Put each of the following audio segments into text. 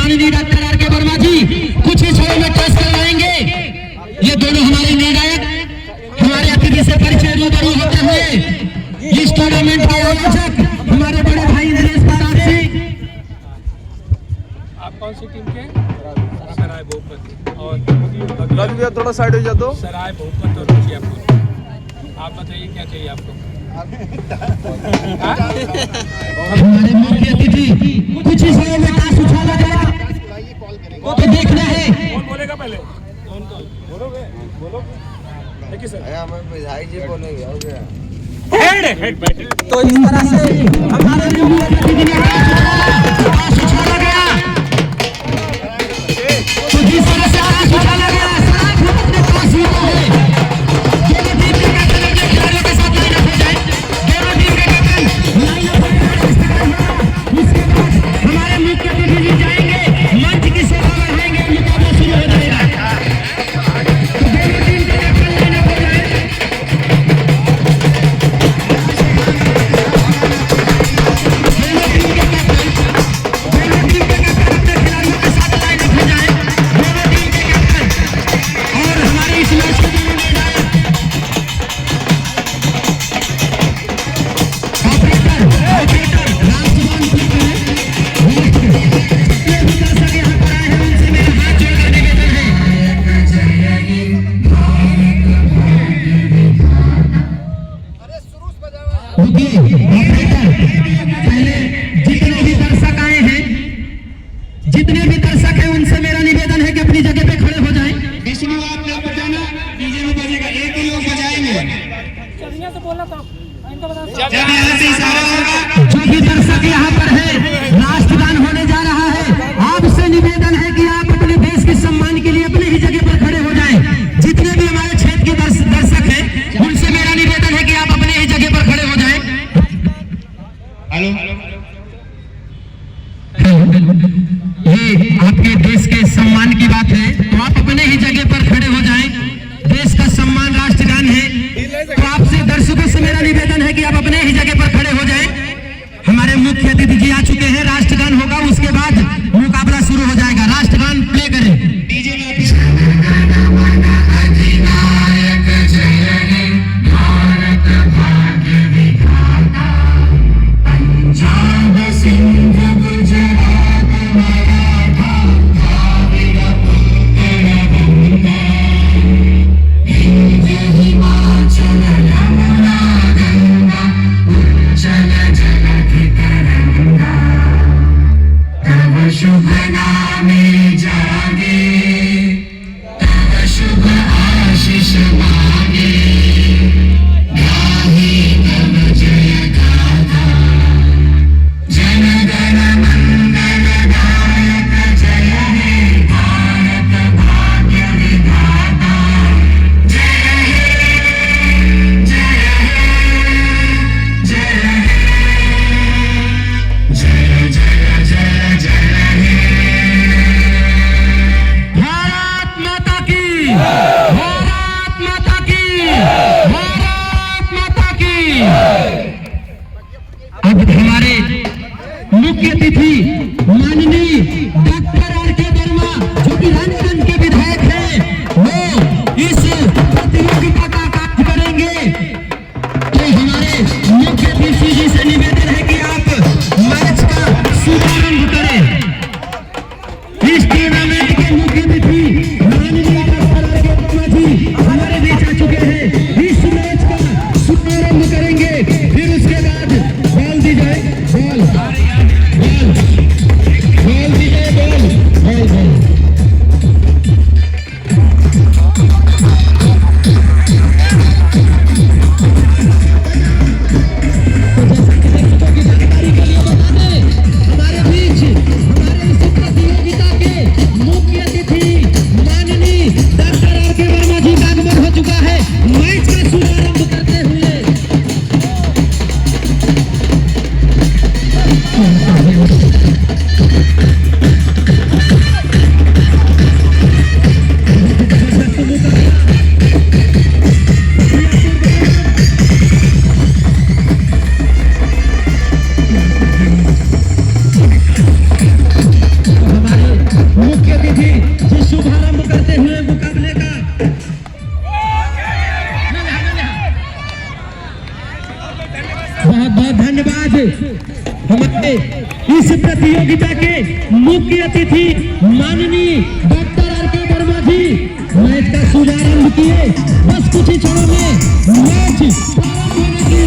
माननीय doctor R के वर्मा जी कुछ ही समय में टेस्ट करवाएंगे। ये दोनों हमारे निर्णायक हमारे अतिथि से परिचय रूबरू होते हुए इस टूर्नामेंट के आयोजक हमारे बड़े भाई नरेश प्रताप सिंह। आप कौन सी टीम के? सराय भोपत और थोड़ा साइड हो जाओ। सराय भोपत और रुचियापुर। आप बताइए क्या चाहिए आपको? हमारे मुख्य अतिथि कुछ ही समय में टास उछाला गया तो देखना है। कौन बोलेगा पहले? कौन बोलोगे? बोलो देखिए सर जी बोलेंगे हो गया। Head batting. तो इस तरह से हमारे मुख्य अतिथि ने टास उछाला गया तो जिस तरह से टास उछाला गया सराय भोपत ने टास जीता है। दोनों टीम के कैप्टन अपने खिलाड़ियों के साथ लाइन अप हो जाए। दोनों टीम के कैप्टन लाइन अप हो उसके बाद हमारे मुख्य अतिथि जी जाएंगे मंच की शोभा बढ़ाएंगे। मुकाबला शुरू हो जाएगा तो दोनों टीम के कैप्टन लाइन अप हो जाए। दोनों टीम के कैप्टन अपने खिलाड़ियों के साथ लाइन अप हो जाए। दोनों टीम के कैप्टन और हमारे इस मैच के दोनों निर्णायक ऑपरेटर रामचंद्र दर्शक यहाँ पर आए हैं उनसे मेरा हाथ जोड़कर निवेदन है। रुकिए ऑपरेटर, पहले जितने भी दर्शक आए हैं जितने भी दर्शक हैं उनसे मेरा निवेदन है कि अपनी जगह पे खड़े हो जाएं। विष्णु आप लोग बजाना, डीजे में बजेगा, एक ही लोग बजाएंगे। जब यहाँ से इशारा होगा जो भी दर्शक यहाँ पर है राष्ट्रगान होने जा रहा है। आपसे निवेदन है कि आप अपने देश के सम्मान के लिए अपने ही जगह पर खड़े हो जाएं। जितने भी हमारे क्षेत्र के दर्शक हैं उनसे मेरा निवेदन है कि आप अपने ही जगह पर खड़े हो जाएं। ये आपके देश के सम्मान की बात है तो आप अपने ही जगह पर खड़े हो जाएं। देश का सम्मान राष्ट्रगान है तो आपसे दर्शकों से मेरा निवेदन है कि आप अपने ही जगह पर खड़े हो जाएं। हमारे मुख्य अतिथि जी आ चुके हैं। राष्ट्रगान होगा उसके बाद मुकाबला शुरू हो जाएगा। राष्ट्रगान प्ले करें डीजे में। शुभ नामे जागे तब शुभ आशीष मांगे गाहे तब जय गाथा जन गण मंगल दायक जय हे भारत भाग्य विधाता जय हे जय हे जय हे जय जय जय जय भारत माता की, भारत माता की, भारत माता की। अब हमारे मुख्य अतिथि माननीय डॉक्टर आर के वर्मा जो कि रानीगंज के विधायक हैं वो इस प्रतियोगिता का आगाज करेंगे। तो हमारे मुख्य अतिथि जी से निवेदन है कि आप मैच का शुभारंभ करें। इस टूर्नामेंट के मुख्य अतिथि माननीय डॉक्टर आर के वर्मा जी हमारे बीच आ चुके हैं। इस मैच का शुभारंभ करेंगे। फिर उसके बाद बॉल दी जाए, बॉल दी जाए, बॉल। हमारे बीच हमारे इस प्रतियोगिता के मुख्य अतिथि भी जी शुभारंभ करते हुए मुकाबले का बहुत बहुत धन्यवाद। हमारे इस प्रतियोगिता के मुख्य अतिथि माननीय डॉक्टर आर.के. वर्मा जी मैच का शुभारंभ किए। बस कुछ ही क्षणों में मैच प्रारंभ होने की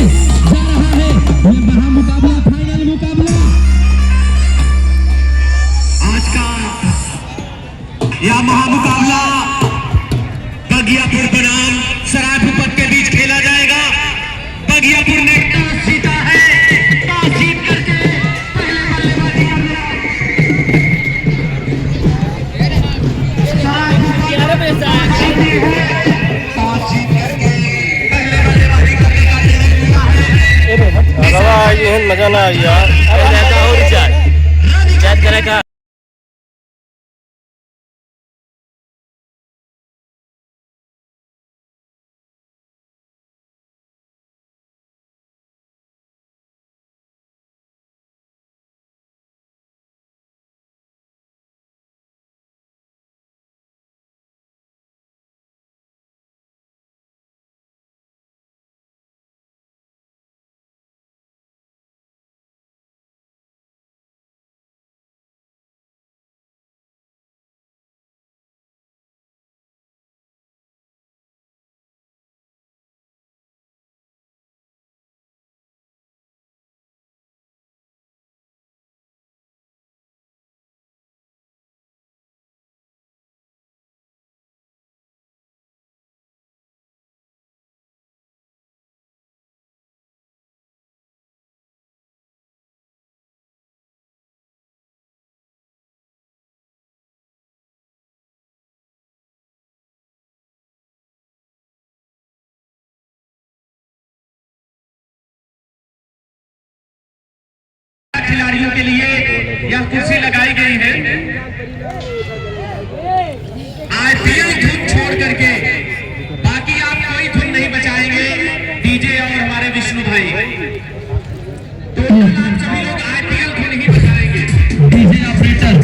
जा रहा है। ये महामुकाबला फाइनल मुकाबला आज का यह महामुकाबला बगियापुर बनाम सराय भूपत के बीच खेला जाएगा। बगियापुर ने टॉस जीता है। टॉस जीत करके पहले बल्लेबाजी करना सराय भूपत टॉस जीत करके पहले बल्लेबाजी करने का निर्णय लिया है। बाबा ये मजा ना आई यार। अरे ज्यादा हो जाए चैट करेगा। खिलाड़ियों के लिए यह कुर्सी लगाई गई है। आईपीएल धुन छोड़ करके बाकी आप कोई धुन नहीं बचाएंगे। डीजे और हमारे विष्णु भाई तो आप सभी लोग आईपीएल धुन ही बजाएंगे। डीजे ऑपरेटर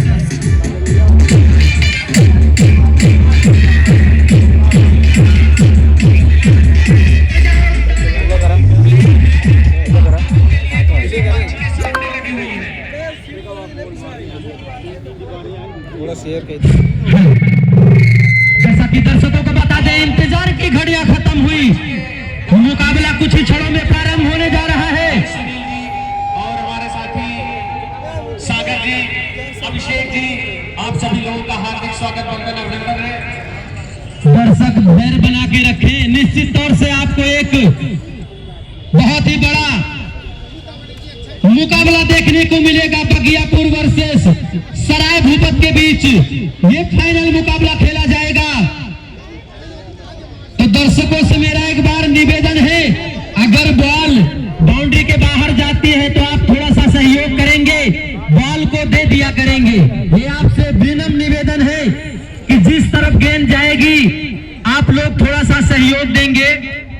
जैसा कि दर्शकों को बता दें, इंतजार की घड़ियां खत्म हुई। मुकाबला कुछ ही क्षणों में प्रारंभ होने जा रहा है। और हमारे साथी सागर जी, अभिषेक जी, आप सभी लोगों का हार्दिक स्वागत वंदन अभिनंदन है। दर्शक धैर्य बना के रखें। निश्चित तौर से आपको एक बहुत ही बड़ा मुकाबला देखने को मिलेगा। बगियापुर वर्सेस सराय भूपत के बीच ये फाइनल मुकाबला खेला जाएगा। तो दर्शकों से मेरा एक बार निवेदन है, अगर बॉल बाउंड्री के बाहर जाती है तो आप थोड़ा सा सहयोग करेंगे, बॉल को दे दिया करेंगे। ये आपसे विनम्र निवेदन है कि जिस तरफ गेंद जाएगी आप लोग थोड़ा सा सहयोग देंगे,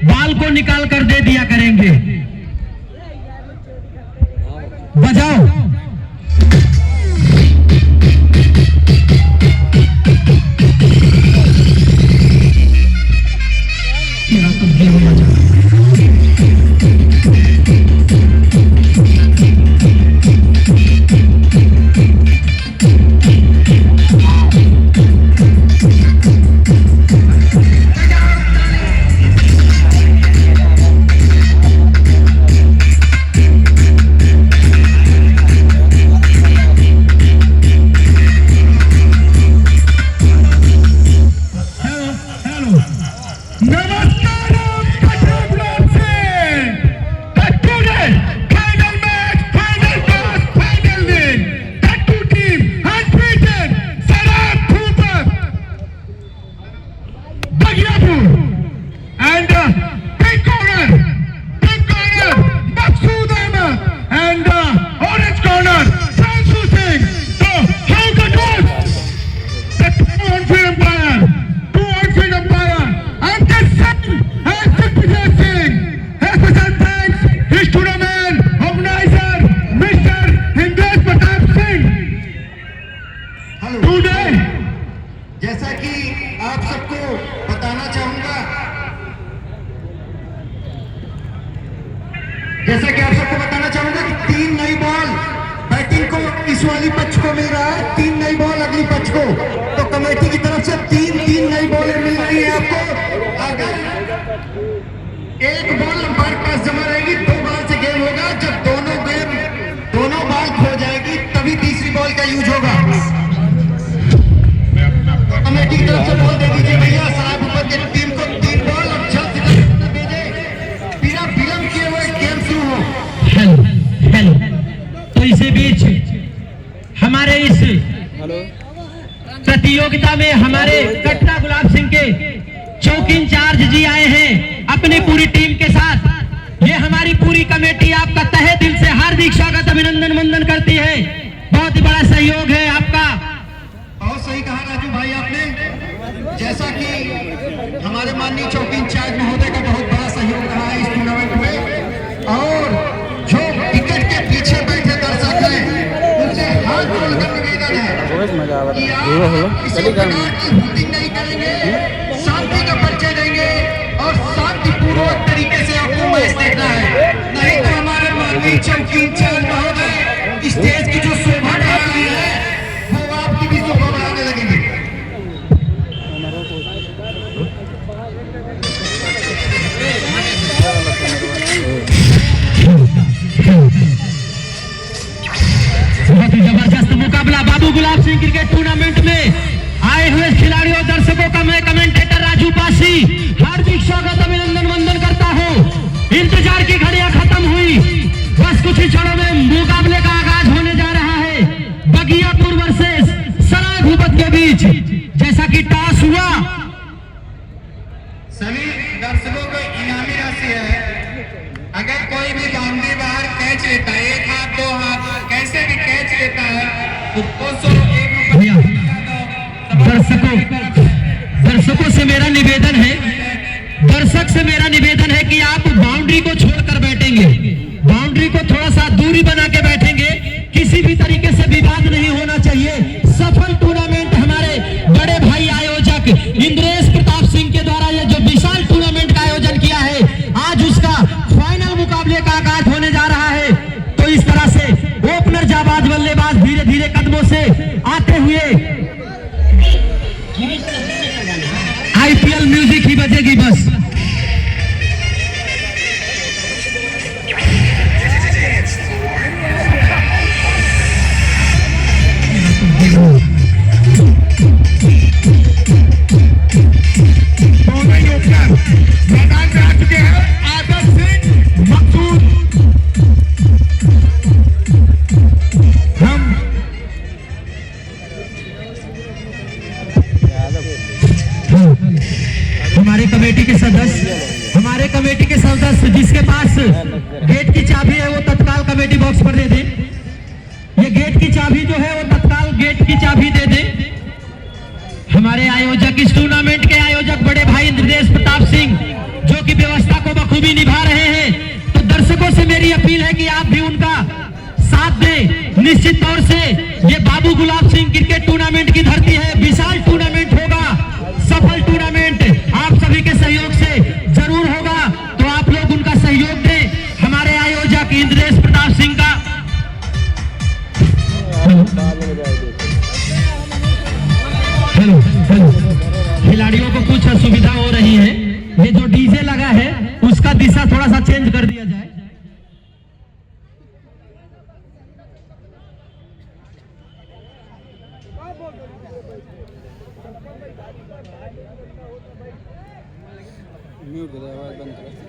बॉल को निकाल कर दे दिया करेंगे। बजाओ। जैसा कि आप सबको बताना चाहूंगा, कि 3 नई बॉल बैटिंग को इस वाली पक्ष को मिल रहा है, 3 नई बॉल अगली पक्ष को। तो कमेटी की तरफ से 3 नई बॉलें मिल रही है आपको। अगर एक बॉल अंपायर पास जमा रहेगी, 2 बॉल से गेम होगा। जब दोनों बॉल खो जाएगी तभी तीसरी बॉल का यूज होगा। कमेटी की तरफ से बॉल दे दीजिए भैया साहब ऊपर के टीम को 3 बॉल और जल्द से जल्द भेजे, बिना विलंब किए हुए गेम शुरू हो। तो इसी बीच हमारे इस प्रतियोगिता में हमारे कटरा गुलाब सिंह के चौकी इंचार्ज जी आए हैं अपनी पूरी टीम के साथ। ये हमारी पूरी कमेटी आपका तहे दिल से हार्दिक स्वागत अभिनंदन वंदन करती है। बहुत ही बड़ा सहयोग है आपका। बहुत सही कहा राजू भाई आपने। जैसा कि हमारे माननीय चौकी इंचार्ज महोदय का बहुत बड़ा सहयोग रहा है इस टूर्नामेंट में, और जो विकेट के पीछे बैठे दर्शक हैं उनसे हाथ जोड़कर निवेदन है कि आप किसी प्रकार की हुटिंग नहीं करेंगे, शांति का परिचय देंगे और शांतिपूर्वक तरीके से आपको मैच देखना है। नहीं तो हमारे माननीय चौकी इंचार्ज महोदय स्टेज की जो शोभा बढ़ा रही है वो आपकी भी शोभा बढ़ाने लगेंगे। बहुत ही जबरदस्त मुकाबला बाबू गुलाब सिंह क्रिकेट टूर्नामेंट में आए हुए खिलाड़ियों दर्शकों का मैं कमेंटेटर राजू पासी हार्दिक स्वागत अभिनंदन वंदन करता हूं। इंतजार की घड़ियां खत्म हुई, बस कुछ ही क्षणों में मुकाबले का आगाज होने जा रहा है। बगियापुर वर्सेस सराय भूपत के बीच जैसा कि टॉस हुआ, सभी दर्शकों को इनामी राशि है। अगर कोई भी बाउंड्री बाहर कैच लेता है, 1 हाथ 2 हाथ कैसे भी कैच लेता है, तो 201 भैया दर्शकों से मेरा निवेदन है, दर्शक से मेरा निवेदन है कि आप बाउंड्री को छोड़कर बैठेंगे, बाउंड्री को थोड़ा सा दूरी बना के बैठेंगे। किसी भी तरीके से विवाद नहीं होना चाहिए। सफल टूर्नामेंट हमारे बड़े भाई आयोजक इंद्रेश प्रताप सिंह के द्वारा ये जो विशाल टूर्नामेंट का आयोजन किया है, आज उसका फाइनल मुकाबले का आगाज होने जा रहा है। तो इस तरह से ओपनर जाबाज बल्लेबाज धीरे धीरे कदमों से आते हुए आईपीएल म्यूजिक ही बजेगी बस। मैदान में आ चुके हैं आदर्श सिंह मकसूद। हमारे कमेटी के सदस्य जिसके पास गेट की चाबी है वो तत्काल कमेटी बॉक्स पर दे दे। ये गेट की चाबी जो है वो तत्काल गेट की चाबी दे दे। हमारे आयोजक, इस टूर्नामेंट के आयोजक बड़े भाई इंद्रेश प्रताप सिंह जो कि व्यवस्था को बखूबी निभा रहे हैं। तो दर्शकों से मेरी अपील है कि आप भी उनका साथ दें। निश्चित तौर से ये बाबू गुलाब सिंह क्रिकेट टूर्नामेंट की धरती है, विशाल टूर्नामेंट होगा, सफल टूर्नामेंट आप सभी के सहयोग से जरूर होगा। तो आप लोग उनका सहयोग दें। हमारे आयोजक इंद्रेश प्रताप सिंह का हेलो खिलाड़ियों को कुछ असुविधा हो रही है, ये जो डीजे लगा है उसका दिशा थोड़ा सा चेंज कर दिया जाए। म्यूट आवाज बंद कर।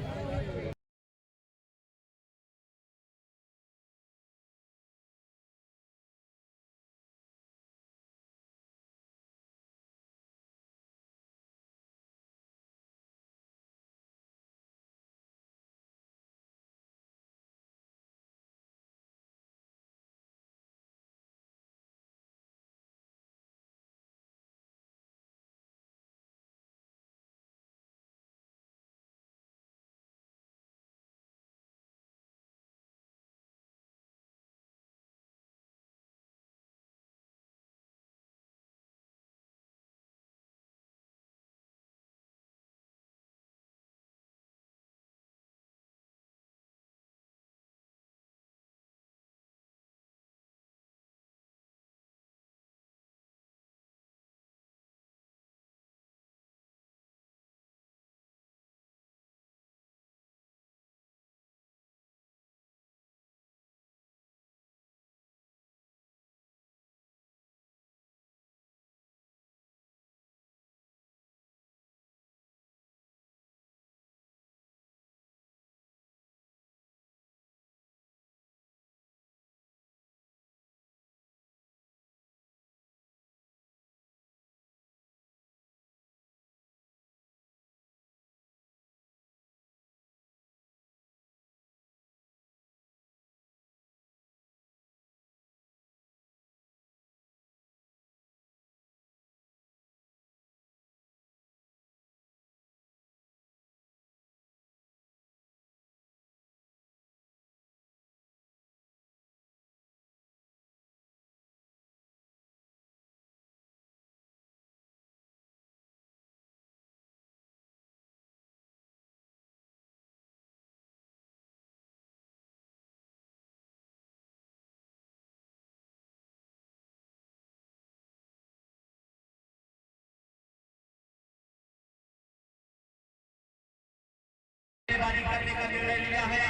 बल्लेबाजी करने का निर्णय लिया है।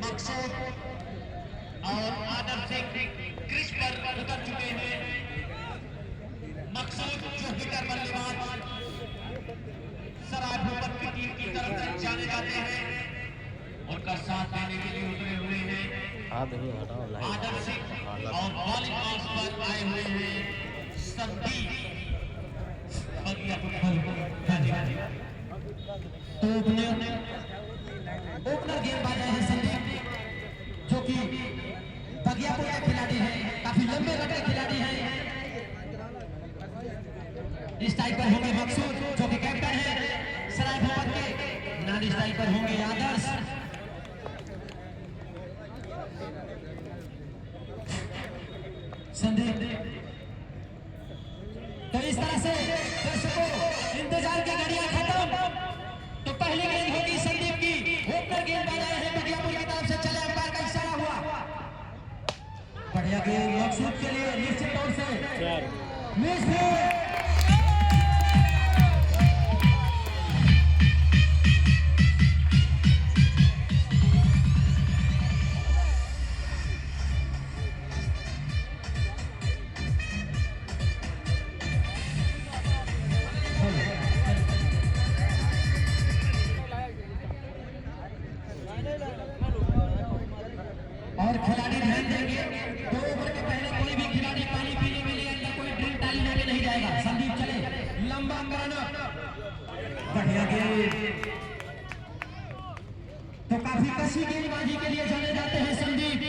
मकसूद और आदम सिंह क्रीज पर उतर चुके हैं। मकसूद जो हिटर बल्लेबाज सराय भूपत की टीम की तरफ से जाने जाते हैं, उनका साथ देने के लिए उतरे हुए हैं आदम सिंह और बॉलिंग बॉक्स पर आए हुए हैं संदीप तो ओपनर गेंदबाज है संदीप, जो कि बगियापुर के खिलाड़ी हैं, काफी लंबे रटे खिलाड़ी हैं। इस टाइप पर होंगे मकसूद जो कि कैप्टन है सराय भूपत के, नानी इस टाइप पर होंगे आदर्श, संदीप। तो इस तरह से दर्शकों इंतजार की घड़ियां खत्म। तो पहली गेंद होगी संदीप की, ओपनर गेंदबाज आए हैं बगियापुर की तरफ से, चले अंपायर का इशारा हुआ, बढ़िया गेंद मकसूद के लिए निश्चित तौर से मिस है। और खिलाड़ी ध्यान देंगे, 2 ओवर के पहले कोई भी खिलाड़ी पानी पीने के लिए अंदर कोई ड्रिंक टाली लेके नहीं जाएगा। संदीप चले लंबा रन, बढ़िया गेंद। तो काफी कसी गेंदबाजी के लिए जाने जाते हैं संदीप।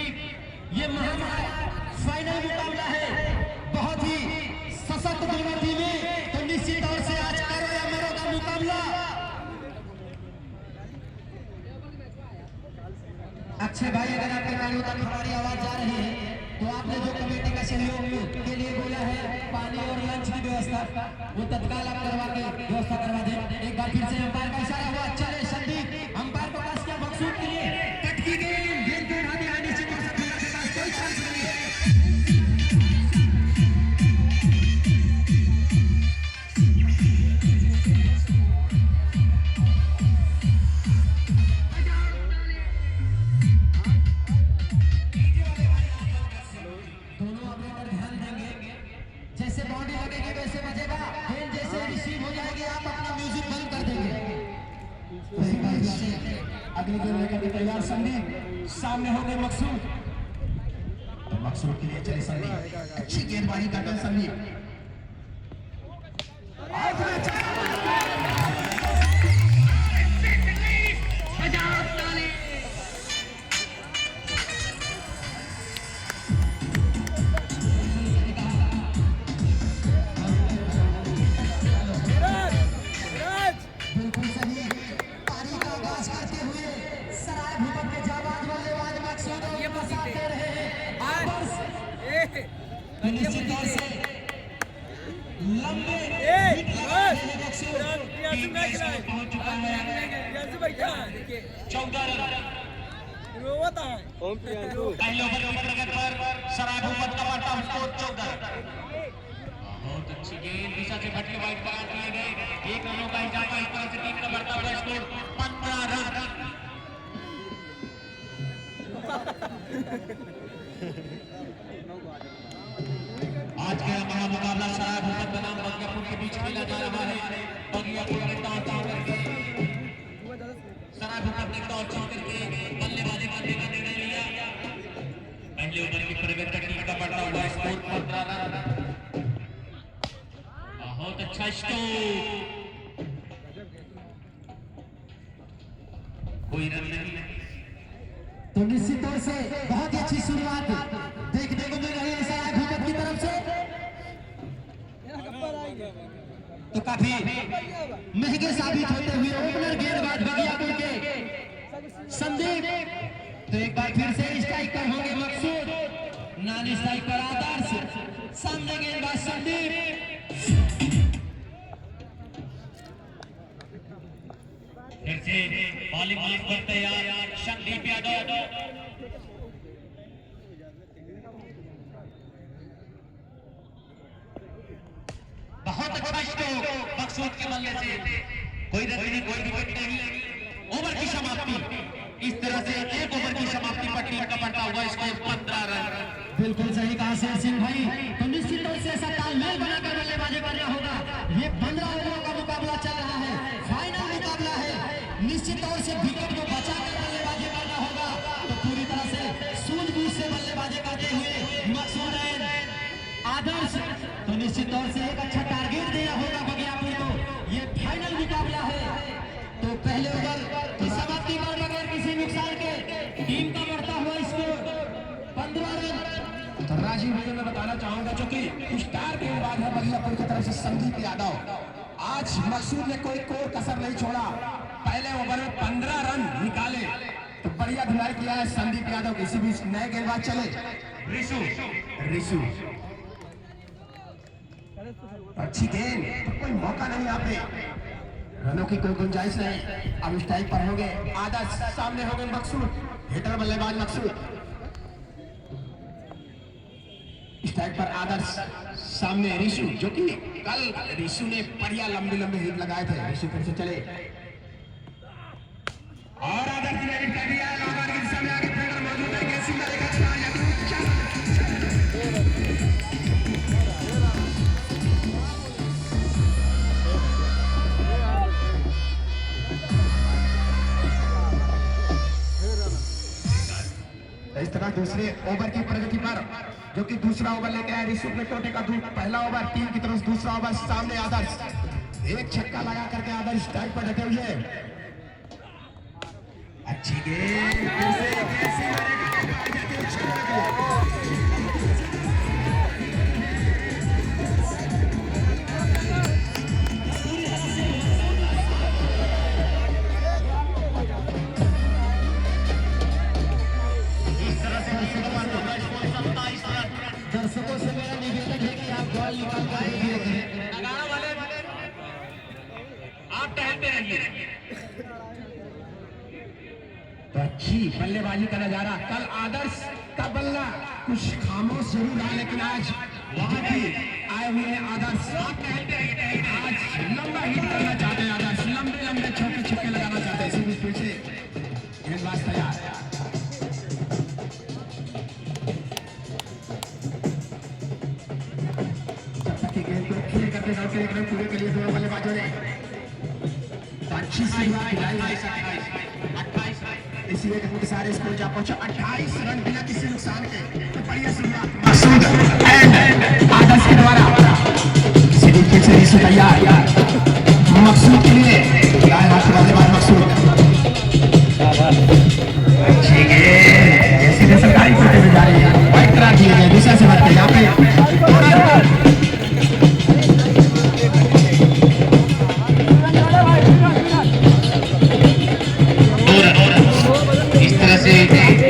ये फाइनल मुकाबला है, बहुत ही सशक्त दोनों टीमें, तो निश्चित तौर से आज करो या मरो का मुकाबला। अच्छे भाई, अगर आपके कानों तक हमारी आवाज जा रही है तो आपने जो कमेटी का सहयोग के लिए बोला है पानी और लंच की व्यवस्था, वो तत्काल आप करवा के व्यवस्था करवा दें। एक बार फिर से अंपायर का इशारा हुआ, चले संदीप, अंपायर को पास किया मकसूद के लिए, कट की गेंद, गेंद को उठा दिया, निश्चित तौर से के पास कोई चांस नहीं है। जैसे बाउंड्री लगेगी वैसे बजेगा, गेंद जैसे रिसीव हो जाएगी आप अपना म्यूजिक बंद कर देंगे। तो एक बार से अगली गेंद लेकर तैयार संदीप, सामने हो गए मकसूद, मकसूद के लिए चले संदीप, अच्छी गेंदबाजी करते हैं संदीप। बिल्कुल सही, पारी का आगाज करते हुए सराय भूपत के जाबाज बल्लेबाज मकसूद और ये साथ दे रहे हैं आदर्श। निश्चित तौर से लंबे मकसूद पहुंच चुका है 14 रन। पहले ओवर की प्रगति पर सराय भूपत का बढ़ता स्कोर 14। बहुत अच्छी गेंद दिशा से भटके वाइड पर दिए गए, 1 रनों का इजाफा, इस तरह से टीम का बढ़ता हुआ स्कोर 15 रन। आज का महामुकाबला सराय भूपत बनाम बगियापुर के बीच खेला जा रहा है। बगियापुर ने टॉस करके सराय भूपत ने टॉस करके बल्लेबाजी करने का निर्णय लिया। पहले ओवर की प्रगति टीम का बढ़ता हुआ स्कोर 15 रन। बहुत अच्छा स्टोक, कोई रन नहीं। तो निश्चित तौर से बहुत ही अच्छी शुरुआत देखने को मिल रही है सराय भूपत की तरफ से। तो काफी महंगे साबित होते हुए ओपनर गेंदबाज बगियापुर के संदीप। तो एक बार फिर से स्ट्राइक पर होंगे मकसूद, नानी स्ट्राइक पर आदर्श, सामने गेंदबाज संदीप। फिर से बॉलिंग पर तैयार संदीप यादव। बहुत अच्छा स्ट्रोक मकसूद के बल्ले से, कोई रन नहीं, कोई विकेट नहीं। ओवर की समाप्ति। इस तरह से एक ओवर की समाप्ति पर टीम का बढ़ता हुआ स्कोर 15 रन। बिल्कुल सही कहा शेर सिंह भाई। तो निश्चित तौर से ऐसा तालमेल बनाकर बल्लेबाजी करना होगा। ये 15 ओवरों का मुकाबला चल रहा है, फाइनल मुकाबला है। निश्चित तौर से विकेट को बचाकर बल्लेबाजी करना होगा। तो पूरी तरह से सूझबूझ से बल्लेबाजी करते हुए मकसूद आदर्श, तो निश्चित तौर से एक अच्छा टारगेट देना होगा बगियापुर को। ये फाइनल मुकाबला है। तो पहले ओवर की समाप्ति कर बगैर किसी नुकसान के टीम का बढ़ता हुआ स्कोर 15 रन। तो राजीव भैया मैं बताना चाहूंगा, जो कि कुछ टार के बाद है बगियापुर की तरफ से संदीप यादव। आज मकसूद ने कोई कोर कसर नहीं छोड़ा, पहले ओवर में 15 रन निकाले। तो बढ़िया धुलाई किया है संदीप यादव। किसी भी नए गेंदबाज चले रिशु अच्छी गेंद, तो कोई मौका नहीं यहाँ पे, रनों की कोई गुंजाइश नहीं। अब इस टाइप पर होंगे आदर्श, सामने होंगे मकसूद, हिटर बल्लेबाज मकसूद। इस टाइप पर आदर्श, सामने रिशु, जो कि कल रिशु ने बढ़िया लंबे हिट लगाए थे। रिशु फिर से चले और आदर्श ने हिट कर दिया है। लॉन्ग ऑन की दिशा में आगे फील्डर मौजूद है, गेसिंग का एक अच्छा इस तरह दूसरे ओवर की प्रगति पर, जो कि दूसरा ओवर लेके आए ऋषभ ने टोटे का दूध। पहला ओवर टीम की तरफ, दूसरा ओवर सामने आदर्श, एक छक्का लगा करके आदर्श टाइप पर डटे हुए। अच्छी गेंद, दर्शकों से मेरा निवेदन है कि आप बॉल निकाल कर नगाड़ा वाले आप टहलते रहिए। तो अच्छी बल्लेबाजी का नजारा। कल आदर्श का बल्ला कुछ खामोश जरूर रहा, लेकिन आज वहां भी आए हुए हैं आदर्श। आज लंबा हिट करना चाहते हैं आदर्श, लंबे छोटे छक्के लगाना चाहते हैं। इसी बीच फिर से गेंदबाज तैयार। पूरे के लिए दो बल्लेबाजों ने अच्छी इसी एक के सारे स्कोर जा पहुंचा 28 रन बिना किसी नुकसान के। तो बढ़िया शुरुआत मकसूद एंड आदर्श के द्वारा। फिर से रिशु तैयार मकसूद के लिए, दाएं हाथ से बल्लेबाज मकसूद। अच्छी गेंद, सीधे सरकारी कोटे में जा रही है, व्हाइट करा दिए गए दिशा से बढ़ते यहाँ पे।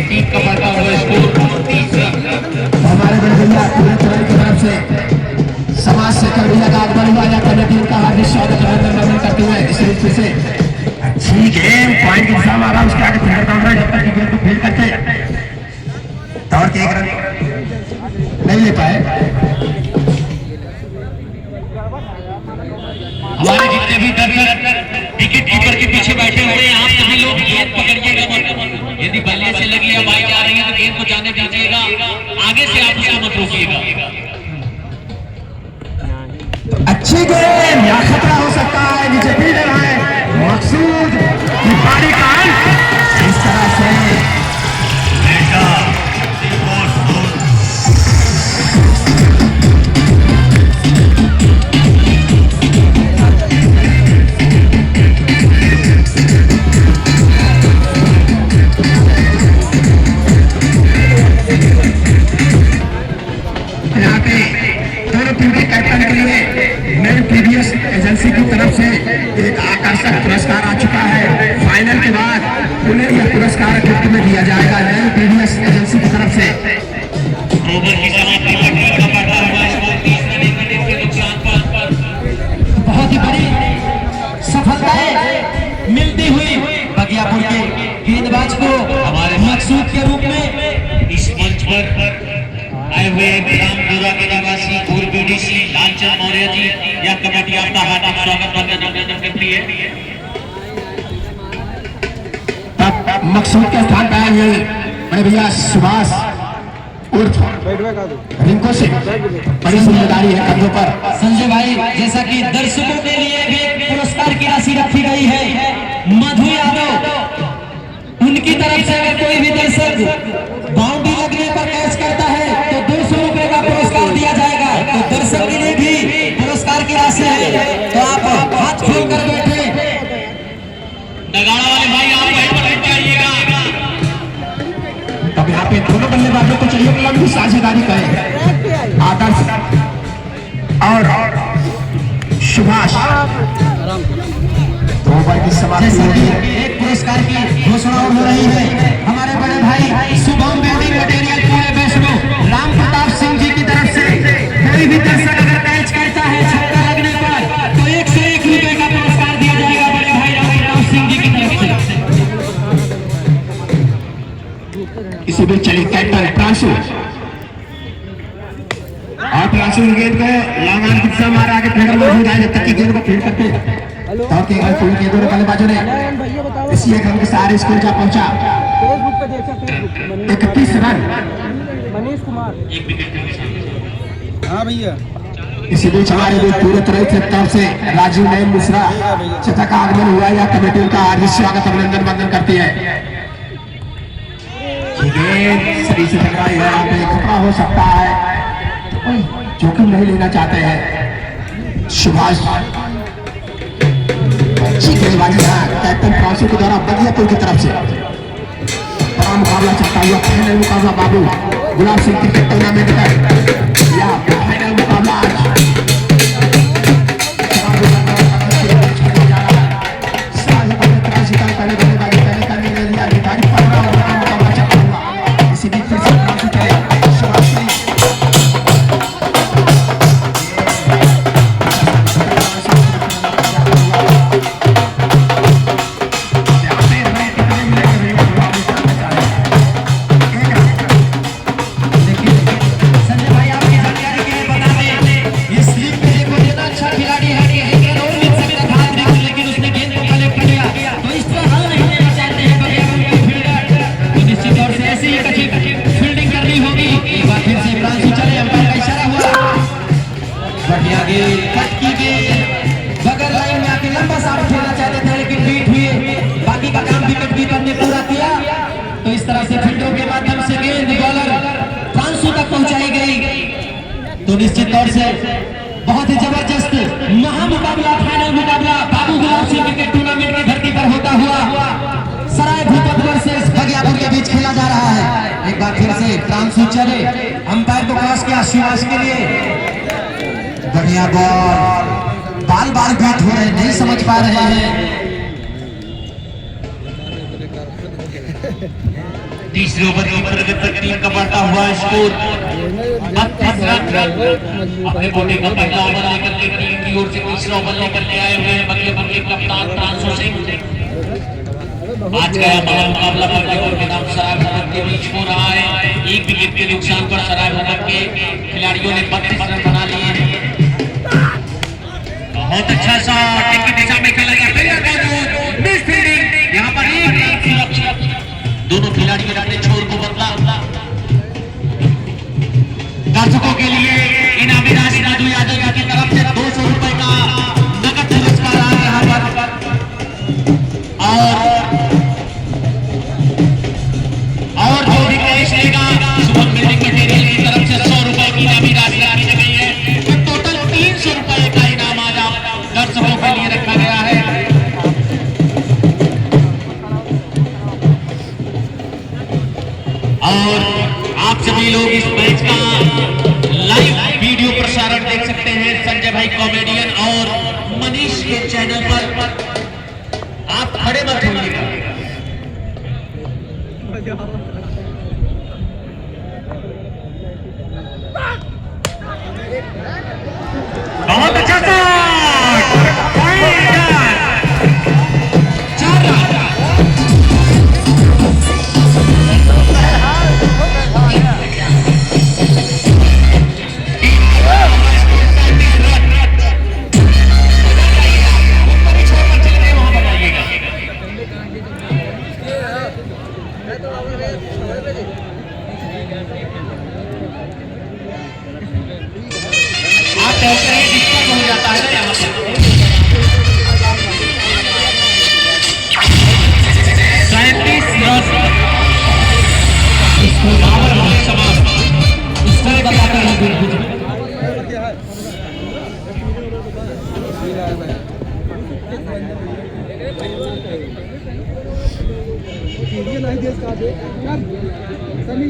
टीम का बढ़ता हुआ स्कोर 30 रन। हमारे बड़े पूरे तरह की तरफ से समाज से कविया का बल्लेबाजा करने टीम का हार्दिक स्वागत अभिनंदन करते हुए इस रीत से अच्छी गेम पॉइंट की दिशा में आ रहा है। उसके आगे फील्डर काउंटर है, जब तक गेंद को फील्ड करते दौड़ के एक रन नहीं ले पाए। हमारे जितने भी दर्शक विकेट कीपर के पीछे बैठे हुए हैं, आप सभी लोग गेंद पकड़िएगा। यदि बल्ले से लगी हवाई जा रही है तो गेंद को जाने दीजिएगा, आगे से आप उसे मत रोकिएगा। अच्छी गेंद, या खतरा हो सकता है, नीचे फील्डर है मकसूद की पारी का इस तरह से एजेंसी की तरफ से एक आकर्षक पुरस्कार आ चुका है। फाइनल के बाद उन्हें यह पुरस्कार गिफ्ट में दिया जाएगा नई पीडीएस एजेंसी की तरफ से। ओवर की समाप्ति पर टीम का बढ़ता हुआ स्कोर 30 रन के नुकसान पर। बहुत ही बड़ी सफलताएं मिलती हुई बगियापुर के गेंदबाज को हमारे मकसूद के रूप में इस मंच पर आए हुए रामपुरा के निवासी पूर्व बीडीसी लालचंद मौर्य जी या कमेटी आपका हार्दिक स्वागत करते हैं। मकसूद के स्थान पर आए हुए बड़े भैया सुभाष उर्फ रिंको से बड़ी जिम्मेदारी है कंधों पर। संजय भाई, जैसा कि दर्शकों के लिए भी एक पुरस्कार की राशि रखी गई है, मधु यादव, उनकी तरफ से अगर कोई भी दर्शक बाउंड्री लगने पर कैच करता है तो 200 रुपए का पुरस्कार दिया जाएगा। तो दर्शक के लिए भी पुरस्कार की राशि है, तो आप हाथ खोल कर बैठे। नगाड़ा वाले भाई आप वहीं पर बैठ जाइएगा। अब यहाँ पे दोनों बल्लेबाजों को चाहिए लंबी साझेदारी करें। आदर्श और सुभाष दो ओवर की समाप्ति होगी। एक पुरस्कार की घोषणा हो रही है हमारे बड़े भाई शुभम बिल्डिंग मटेरियल पूरे वैष्णो राम प्रताप सिंह जी की तरफ से। कोई भी दर्शक अगर कैच करता है छक्का लगने पर तो 101 रुपए का पुरस्कार दिया जाएगा बड़े भाई राम प्रताप सिंह जी की तरफ से। इसी बीच चली कैप्टन प्रांशु और प्रांशु गेंद को लॉन्ग ऑन की दिशा मारा आगे फील्डर मौजूद है। जब तक की गेंद को फील्ड करते तो के फील्ड के दोनों बल्लेबाजों ने इसी एक रन के सहारे स्कोर जा पहुंचा। फेसबुक पे देखा, फेसबुक 31 रन। मनीष कुमार। हाँ भैया, इसी बीच हमारे भी पूरे तरह से तरफ से राजीव नयन मिश्रा चचा का आगमन हुआ या कमेटी उनका हार्दिक स्वागत अभिनंदन वंदन करती है। सही से टकरा है, यहाँ पे खतरा हो सकता है, जोखिम नहीं लेना चाहते हैं। सुभाष अच्छी गेंदबाजी है कैप्टन प्रांशु के द्वारा बगियापुर की तरफ से। बड़ा मुकाबला चलता हुआ फाइनल मुकाबला बाबू गुलाब सिंह क्रिकेट टूर्नामेंट का या फाइनल मुकाबला आज तो निश्चित तौर से बहुत ही जबरदस्त महामुकाबला फाइनल मुकाबला बाबू गुलाब सिंह क्रिकेट टूर्नामेंट की धरती पर होता हुआ सराय भूपत वर्सेस बगियापुर के बीच खेला जा रहा है। एक बार फिर से प्रांशु चले, अंपायर को क्रॉस किया शिवाश के लिए। बढ़िया बॉल, बाल बाल बीट हो रहे, नहीं समझ पा रहे हैं। तीसरे ओवर की प्रगति टीम का बढ़ता हुआ स्कोर 32 रन। अपने बोले का पहला ओवर लेकर के टीम की ओर से तीसरा ओवर लेकर के आए हुए हैं बगियापुर के कप्तान प्रांशु सिंह। आज का यह मुकाबला बगियापुर के नाम सराय भूपत के बीच हो रहा है। एक विकेट के नुकसान पर सराय भूपत के खिलाड़ियों ने 32 रन बना लिए हैं। बहुत अच्छा शॉट एक दिशा में खेला गया, मिस फील्डिंग। यहाँ पर एक रन सुरक्षित, दोनों खिलाड़ी ने छोर को बदला। दर्शकों के लिए इनामी राशि राजू यादव की तरफ से 200 रुपए का नगद पुरस्कार आ यहाँ पर और जो भी कैश लेगा शुभम बिल्डिंग मटेरियल की तरफ से 100 रुपए की इनामी राशि रखी गई है। तो टोटल 300 रुपए का इनाम आज दर्शकों के लिए रखा गया है। और आप सभी लोग इस मैच का लाइव वीडियो प्रसारण देख सकते हैं संजय भाई कॉमेडियन और मनीष के चैनल पर। आप खड़े मत होइएगा। बहुत अच्छा नहीं देश का दे सनी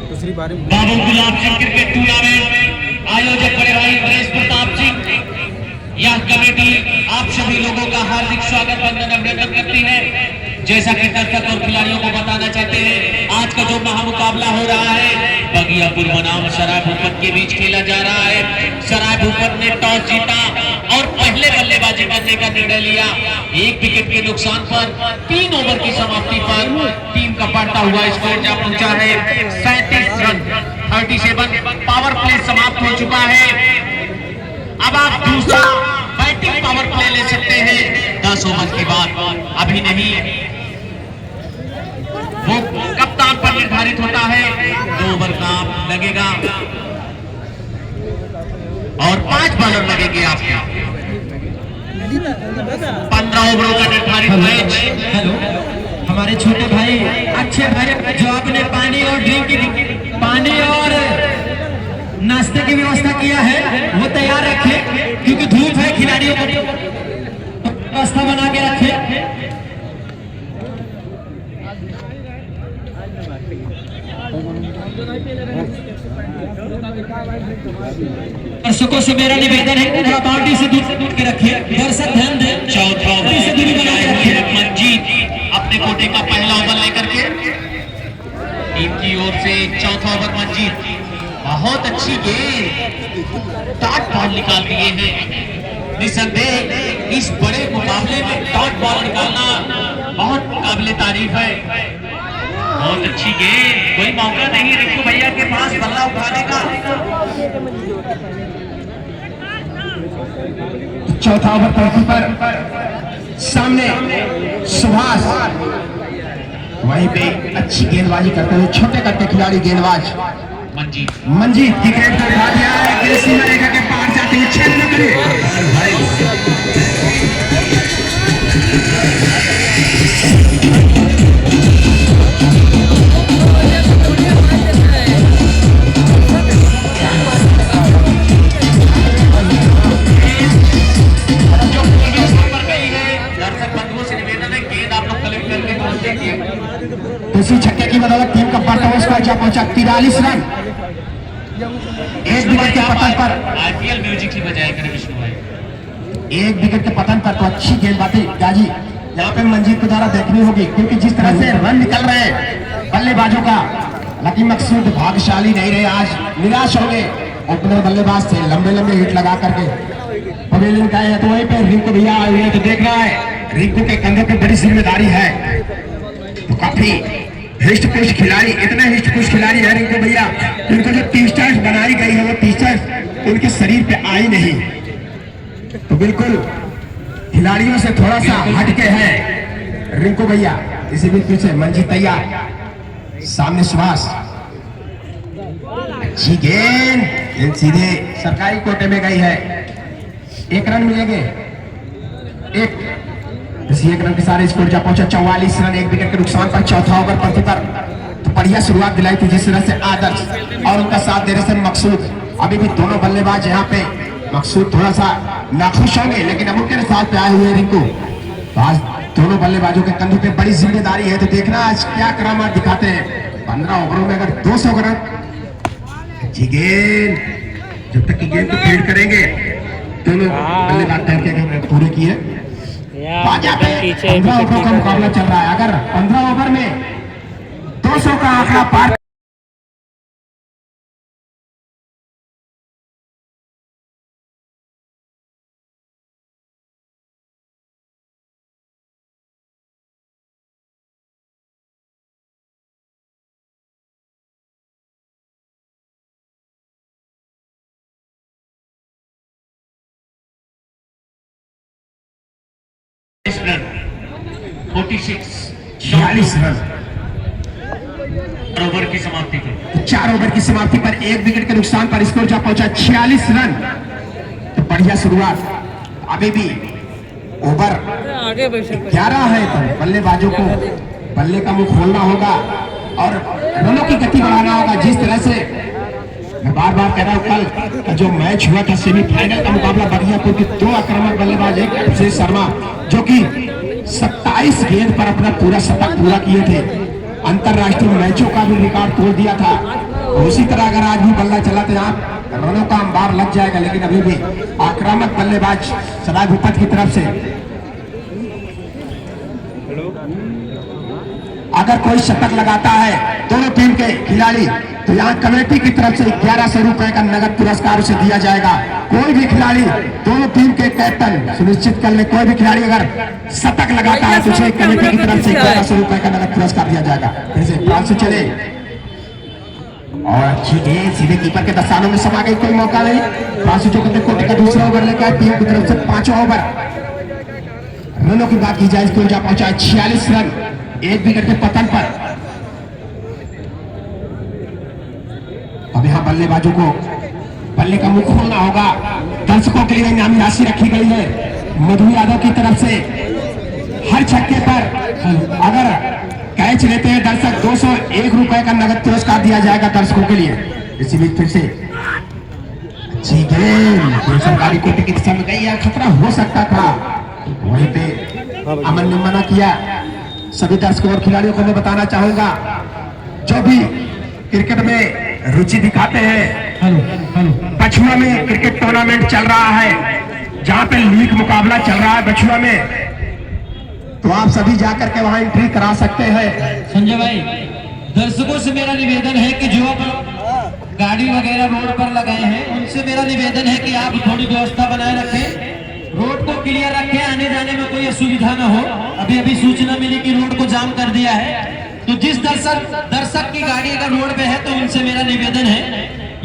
दूसरी बारी बाबू गुलाब सिंह क्रिकेट टूर्नामेंट आयोजक बड़े भाई नरेश प्रताप सिंह, यह कमेटी आप सभी लोगों का हार्दिक स्वागत वंदन अभिनंदन करती है। जैसा कि दर्शक और खिलाड़ियों को बताना चाहते हैं, आज का जो महामुकाबला हो रहा है बगियापुर बनाम सराय भूपत के बीच खेला जा रहा है। सराय भूपत ने टॉस जीता और पहले बल्लेबाजी करने का निर्णय लिया। 1 विकेट के नुकसान पर 3 ओवर की समाप्ति पर टीम का बढ़ता हुआ स्कोर जा पहुंचा है 37 रन। 37 पावर प्ले समाप्त हो चुका है। अब आप दूसरा बैटिंग पावर प्ले ले सकते हैं 10 ओवर के बाद। अभी नहीं, वो कप्तान पर निर्धारित होता है। 2 ओवर का लगेगा और 5 बॉलर लगेंगे आपके। 15 ओवरों का निर्धारित मैच। हेलो, हमारे छोटे भाई अच्छे भाई जो आपने पानी और नाश्ते की व्यवस्था किया है वो तैयार रखे, क्योंकि धूप है। खिलाड़ियों को व्यवस्था बना के रखे। दर्शकों से मेरा निवेदन है थोड़ा बाउंड्री से दूर के रखिए। दर्शक ध्यान दें। चौथा ओवर से दूरी बना के रखिए। मंजीत अपने कोटे का पहला ओवर लेकर के टीम की ओर से चौथा ओवर मंजीत। बहुत अच्छी गेंद, डॉट बॉल निकाल दिए हैं। निसंदेह इस बड़े मुकाबले में डॉट बॉल निकालना बहुत काबिले तारीफ है। बहुत अच्छी गेंद, कोई मौका नहीं रिंकू भैया के पास बल्ला उठाने का। चौथा ओवर पलटी पर सामने सुभाष, वहीं पे अच्छी गेंदबाजी करते हुए छोटे कट्टे खिलाड़ी गेंदबाज मंजीत विकेट को उठा दिया है। सीमा रेखा के पार जाते हुए 6 रन करे। उसी छक्के की बदौलत टीम का बढ़ता हुआ स्कोर जा पहुंचा 43 रन। 1 विकेट के पतन पर आईपीएल म्यूजिक की बजाय करें विष्णु भाई। 1 विकेट के पतन पर तो अच्छी गेंदबाजी गाजी यहाँ पे मंजीत को द्वारा देखनी होगी, क्योंकि जिस तरह से रन निकल रहे हैं बल्लेबाजों का, लकी मकसूद भाग्यशाली नहीं रहे, आज निराश हो गए। ओपनर बल्लेबाज थे, लंबे हिट लगा करके पवेलियन का है, तो वहीं पे रिंकू भैया आए हुए तो देख रहा है रिंकू के कंधों पे बड़ी जिम्मेदारी है। तो काफी हिस्ट पुश खिलाड़ी, इतना हिस्ट पुश खिलाड़ी है रिंकू भैया, उनको जो टी-शर्ट बनाई गई है वो टी-शर्ट उनके शरीर पे आई नहीं। तो बिल्कुल खिलाड़ियों से थोड़ा सा हटके है रिंकू भैया। इसी बीच पीछे मंजीत तैयार, सामने सुभाष, अच्छी गेंद सीधे सरकारी कोटे में गई है। 1 रन मिलेंगे। 1 रन के सारे स्कोर जा पहुंचा 44 रन। 1 विकेट के नुकसान पर चौथा ओवर पलटी पर तो बढ़िया शुरुआत दिलाई थी जिस तरह से आदर्श और उनका साथ दे रहे थे मकसूद। अभी भी दोनों बल्लेबाज यहाँ पे, मकसूद थोड़ा सा नाखुश होंगे लेकिन अब उनके साथ पे आए हुए रिंकू। तो आज दोनों बल्लेबाजों के कंधों पे बड़ी जिम्मेदारी है, तो देखना आज क्या करामात दिखाते हैं। 15 ओवरों में अगर 200 रन, अच्छी गेंद, जब तक की गेंद को फील्ड करेंगे दोनों बल्लेबाज करके पूरे किए। 15 ओवरों का मुकाबला चल रहा है। अगर 15 ओवर में 200 का आंकड़ा पार रन 46 46 रन। ओवर की समाप्ति पर 4 ओवर की समाप्ति पर 1 विकेट के नुकसान पर स्कोर जा पहुंचा 46 रन। तो बढ़िया शुरुआत। अभी भी ओवर आगे बैठे 11 है तो बल्लेबाजों को बल्ले का मुंह खोलना होगा और रनों की गति बढ़ाना होगा। जिस तरह से मैं बार बार कह रहा हूँ, कल जो मैच हुआ था सेमीफाइनल का मुकाबला बगियापुर के 2 आक्रामक बल्लेबाज, एक अभिषेक शर्मा जो कि 27 गेंद पर अपना पूरा शतक पूरा किए थे, अंतरराष्ट्रीय मैचों का भी रिकॉर्ड तोड़ दिया था। उसी तरह अगर आज भी बल्ला चला तो यहाँ रनों का अंबार लग जाएगा। लेकिन अभी भी आक्रामक बल्लेबाज सराय भूपत की तरफ से अगर कोई शतक लगाता है दोनों टीम के खिलाड़ी तो यहाँ कमेटी की तरफ से 1100 रुपए का नगद पुरस्कार उसे दिया जाएगा। कोई भी खिलाड़ी, दोनों टीम के कैप्टन सुनिश्चित कर ले, कोई भी खिलाड़ी अगर शतक लगाता है तो उसे कमेटी की तरफ से 1100 रुपए का नगद पुरस्कार दिया जाएगा। फिर से प्रांत से चले और अच्छी गेंद सीधे कीपर के दस्तानों में समा गई, कोई मौका नहीं। प्रांत जो कहते कोटी का दूसरा ओवर लेकर टीम की तरफ से 5वां ओवर। रनों की बात की जाए स्कोर जा पहुंचा 46 रन, 1 विकेट के पतन पर। अब यहाँ बल्लेबाजों को बल्ले का मुंह खोलना होगा। दर्शकों के लिए इनामी राशि रखी गई है मधु यादव की तरफ से। हर छक्के पर अगर कैच लेते हैं दर्शक 201 रुपए का नगद पुरस्कार दिया जाएगा दर्शकों के लिए। इसी बीच फिर से अच्छी गेंद सरकारी कोटे की दिशा में गई है, खतरा हो सकता था, वहीं पे अमन ने मना किया। सभी दर्शकों और खिलाड़ियों को मैं बताना चाहूंगा जो भी क्रिकेट में रुचि दिखाते हैं, बछुआ में क्रिकेट टूर्नामेंट चल रहा है जहां पे लीग मुकाबला चल रहा है बछुआ में, तो आप सभी जाकर के वहां एंट्री करा सकते हैं। संजय भाई, दर्शकों से मेरा निवेदन है कि जो गाड़ी वगैरह रोड पर लगाए हैं उनसे मेरा निवेदन है कि आप थोड़ी व्यवस्था बनाए रखें, रोड को क्लियर रखें, आने जाने में कोई असुविधा न हो। अभी अभी सूचना मिली कि रोड को जाम कर दिया है, तो जिस दर्शक की गाड़ी अगर रोड पे है तो उनसे मेरा निवेदन है,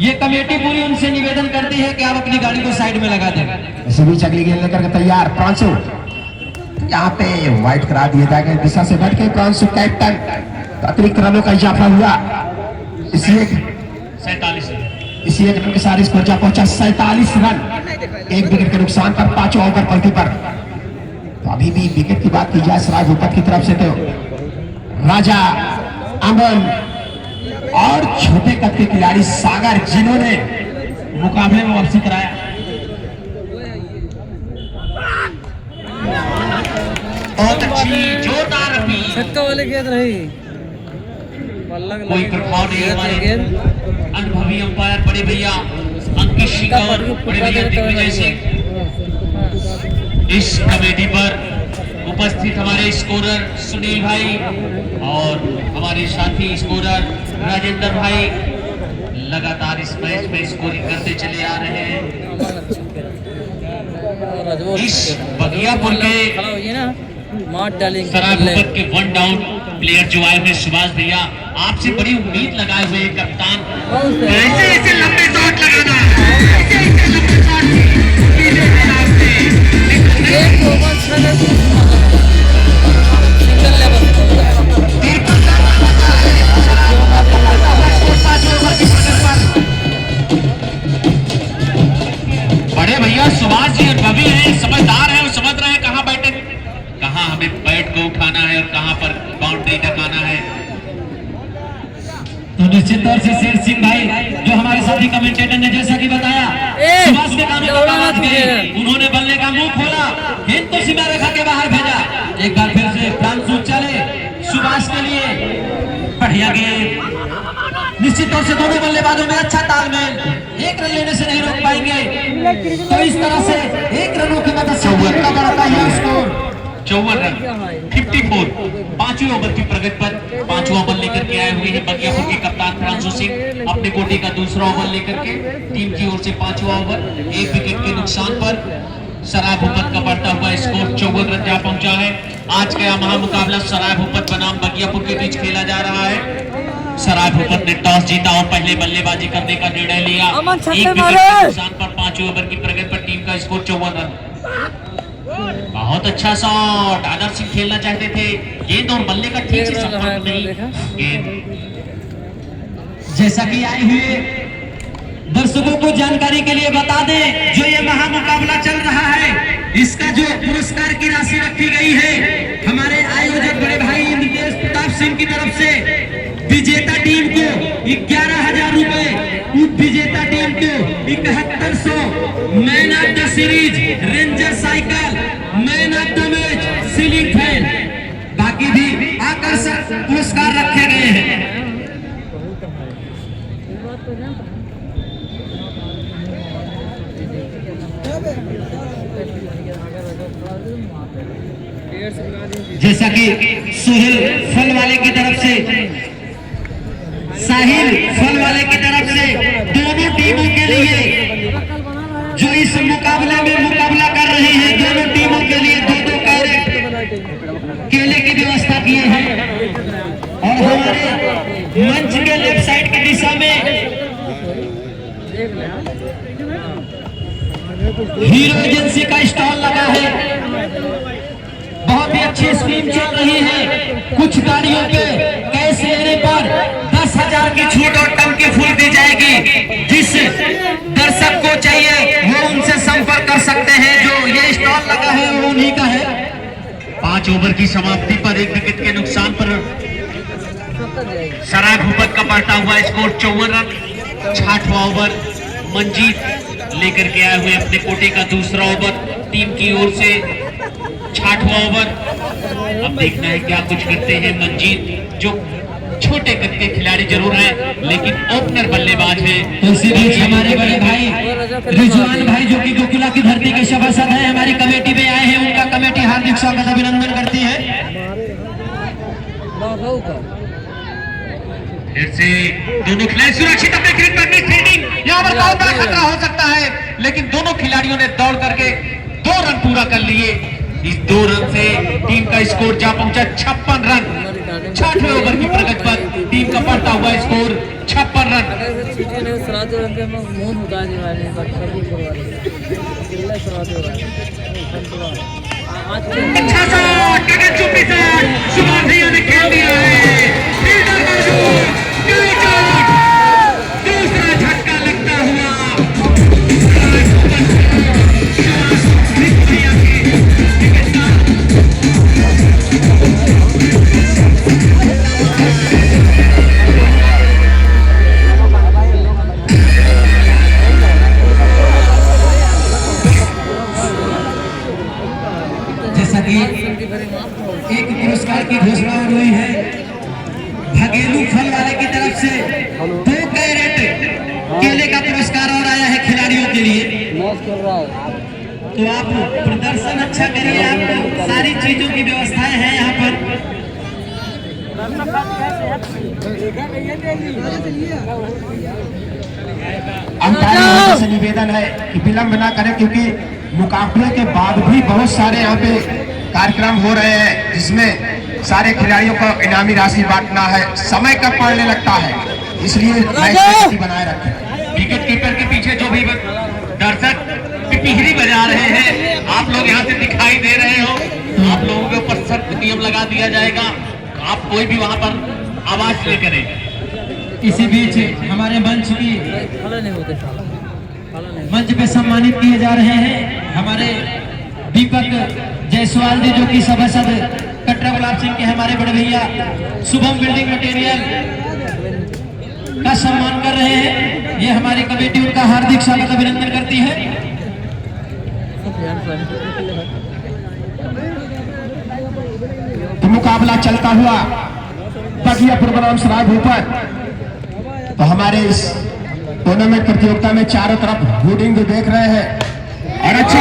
ये कमेटी पूरी उनसे निवेदन करती है कि आप अपनी गाड़ी को साइड में लगा दें। इसी बीच अगली गेंद लेकर के तैयार प्रांशु, यहाँ पे वाइट करा दिया जाएगा दिशा से बैठ के प्रांशु कैप्टन। तो अतिरिक्त रनों का इजाफा हुआ, इसी एक रन के साथ स्कोर जा पहुंचा 47 रन, 1 विकेट के नुकसान पर 5वां ओवर पलटी पर। तो अभी भी विकेट की बात की जाए सराय भूपत की तरफ से तो राजा, अमन और छोटे कद के खिलाड़ी सागर जिन्होंने मुकाबले में वापसी कराया। बहुत अच्छी जोरदार अपील, छक्का वाले गेंद रही, कोई प्रभाव नहीं। हमारे अनुभवी अंपायर बड़े भैया अंकित सिंह और बड़े भैया दिग्विजय सिंह, इस कमेटी पर उपस्थित हमारे स्कोरर सुनील भाई और हमारे साथी स्कोरर राजेंद्र भाई लगातार इस मैच में स्कोरिंग करते चले आ रहे हैं। इस बगियापुर के सराय भूपत के 1 डाउन प्लेयर जो आए हुए सुभाष भैया, आपसे बड़ी उम्मीद लगाए हुए कप्तान, ऐसे ऐसे लंबे शॉट लगाना, ऐसे ऐसे लंबे शॉट बड़े भैया सुभाष जी और रवि हैं, समझदार हैं और समझ रहे हैं कहाँ बैठे, कहाँ हमें बैट को उठाना है और कहाँ पर बाउंड्री टकाना है। तो निश्चित तौर से शेर सिंह भाई जो हमारे साथी कमेंटेटर ने जैसा कि बताया, सुभाष के कानों पर आवाज गई, उन्होंने बल्ले का मुंह खोला, गेंद तो सीमा रेखा के बाहर भेजा। एक बार फिर से प्रांशु चले सुभाष के लिए, बढ़िया गेंद। निश्चित तौर से दोनों बल्लेबाजों में अच्छा तालमेल, 1 रन लेने से नहीं रोक पाएंगे, तो इस तरह से 1 रनों की मदद से टीम का बढ़ता है स्कोर 54 रन 54। 5वें ओवर की प्रगति पर 5वां ओवर लेकर के आए हुए हैं बगियापुर के कप्तान प्रांशु सिंह, अपने कोटे का दूसरा ओवर लेकर के टीम की ओर से 5वां ओवर, 1 विकेट के नुकसान पर सराय भूपत का बढ़ता हुआ स्कोर 54 रन जा पहुंचा है। आज का महामुकाबला सराय भूपत बनाम बगियापुर के बीच खेला जा रहा है। सराय भूपत ने टॉस जीता और पहले बल्लेबाजी करने का निर्णय लिया। 1 विकेट के नुकसान पर 5वें ओवर की प्रगति पर टीम का स्कोर 54 रन। बहुत अच्छा शॉट, आदर्श सिंह खेलना चाहते थे, गेंद और बल्ले का ठीक से संपर्क नहीं। गेंद जैसा कि आए हुए दर्शकों को जानकारी के लिए बता दें, जो ये महामुकाबला चल रहा है इसका जो पुरस्कार की 11,000 रुपए उप विजेता टीम को 7100 man of the series ranger cycle man of the match ceiling fan बाकी भी आकर्षक पुरस्कार रखे गए हैं। जैसा कि सुहेल फल वाले की तरफ से साहिल फल वाले की तरफ से दोनों टीमों के लिए जो इस मुकाबले में मुकाबला कर रही है दोनों टीमों के लिए 2-2 कैरेट केले की व्यवस्था किए हैं और हमारे मंच के लेफ्ट साइड की दिशा में हीरो एजेंसी का स्टॉल लगा है। बहुत ही अच्छी स्कीम चल रही है। कुछ गाड़ियों पे कैश लेने पर 10,000 की छूट और टंकी फुल दी जाएगी। जिस दर्शक को चाहिए वो उनसे संपर्क कर सकते हैं। जो ये स्टॉल लगा है वो उन्हीं का है। 5 ओवर की समाप्ति पर 1 विकेट के नुकसान पर सराय भूपत का बढ़ता हुआ स्कोर 54 रन। 6वां ओवर मंजीत लेकर के आए हुए अपने कोटे का दूसरा ओवर टीम की ओर से। 6वां ओवर अब देखना है क्या कुछ करते हैं मंजीत जो छोटे कद के खिलाड़ी जरूर हैं लेकिन ओपनर बल्लेबाज है। तो इसी बीच हमारे बड़े भाई रिजवान भाई जो कि गोकुला की धरती के सभासद हैं हमारी कमेटी में आए हैं। उनका कमेटी हार्दिक स्वागत अभिनंदन करती है। फिर से दोनों खिलाड़ी सुरक्षित अपने क्रीज पर फील्डिंग। यहाँ पर बहुत बड़ा खतरा हो सकता है लेकिन दोनों खिलाड़ियों ने दौड़ करके 2 रन पूरा कर लिए। इस 2 रन से टीम का स्कोर जा पहुंचा 56 रन। 6वें ओवर की प्रगति पर टीम का बढ़ता हुआ स्कोर 56 रन। अच्छा शॉट चुप्पी से सुभाष भैया ने खेल दिया है। फील्डर मौजूद, दूसरा झटका लगता हुआ एक पुरस्कार की घोषणा हुई है। भगेलू फल वाले की तरफ से 2 कैरेट केले का पुरस्कार और आया है खिलाड़ियों के लिए। तो आप प्रदर्शन अच्छा करिए। आपको सारी चीजों की व्यवस्थाएं हैं यहाँ पर। अंपायरों से निवेदन है कि विलंब ना करें क्योंकि मुकाबले के बाद भी बहुत सारे यहाँ पे कार्यक्रम हो रहे हैं जिसमें सारे खिलाड़ियों को इनामी राशि बांटना है। समय कब पड़ने लगता है इसलिए मैच बनाए रखें। विकेट कीपर के पीछे जो भी दर्शक पिपीहरी बजा रहे हैं आप लोग यहाँ से दिखाई दे रहे हो। आप लोगों के ऊपर सख्त नियम लगा दिया जाएगा। आप कोई भी वहाँ पर आवाज न करें। इसी बीच हमारे मंच पे सम्मानित किए जा रहे हैं हमारे दीपक जायसवाल जी जो कि सभासद कटरा गुलाब सिंह के हमारे बड़े भैया शुभम बिल्डिंग मटेरियल का सम्मान कर रहे हैं। ये हमारी कमेटी उनका हार्दिक स्वागत अभिनंदन करती है। तो मुकाबला चलता हुआ बगियापुर बनाम सराय भूपत। तो हमारे इस टूर्नामेंट प्रतियोगिता में चारों तरफ होर्डिंग भी देख रहे हैं और अच्छी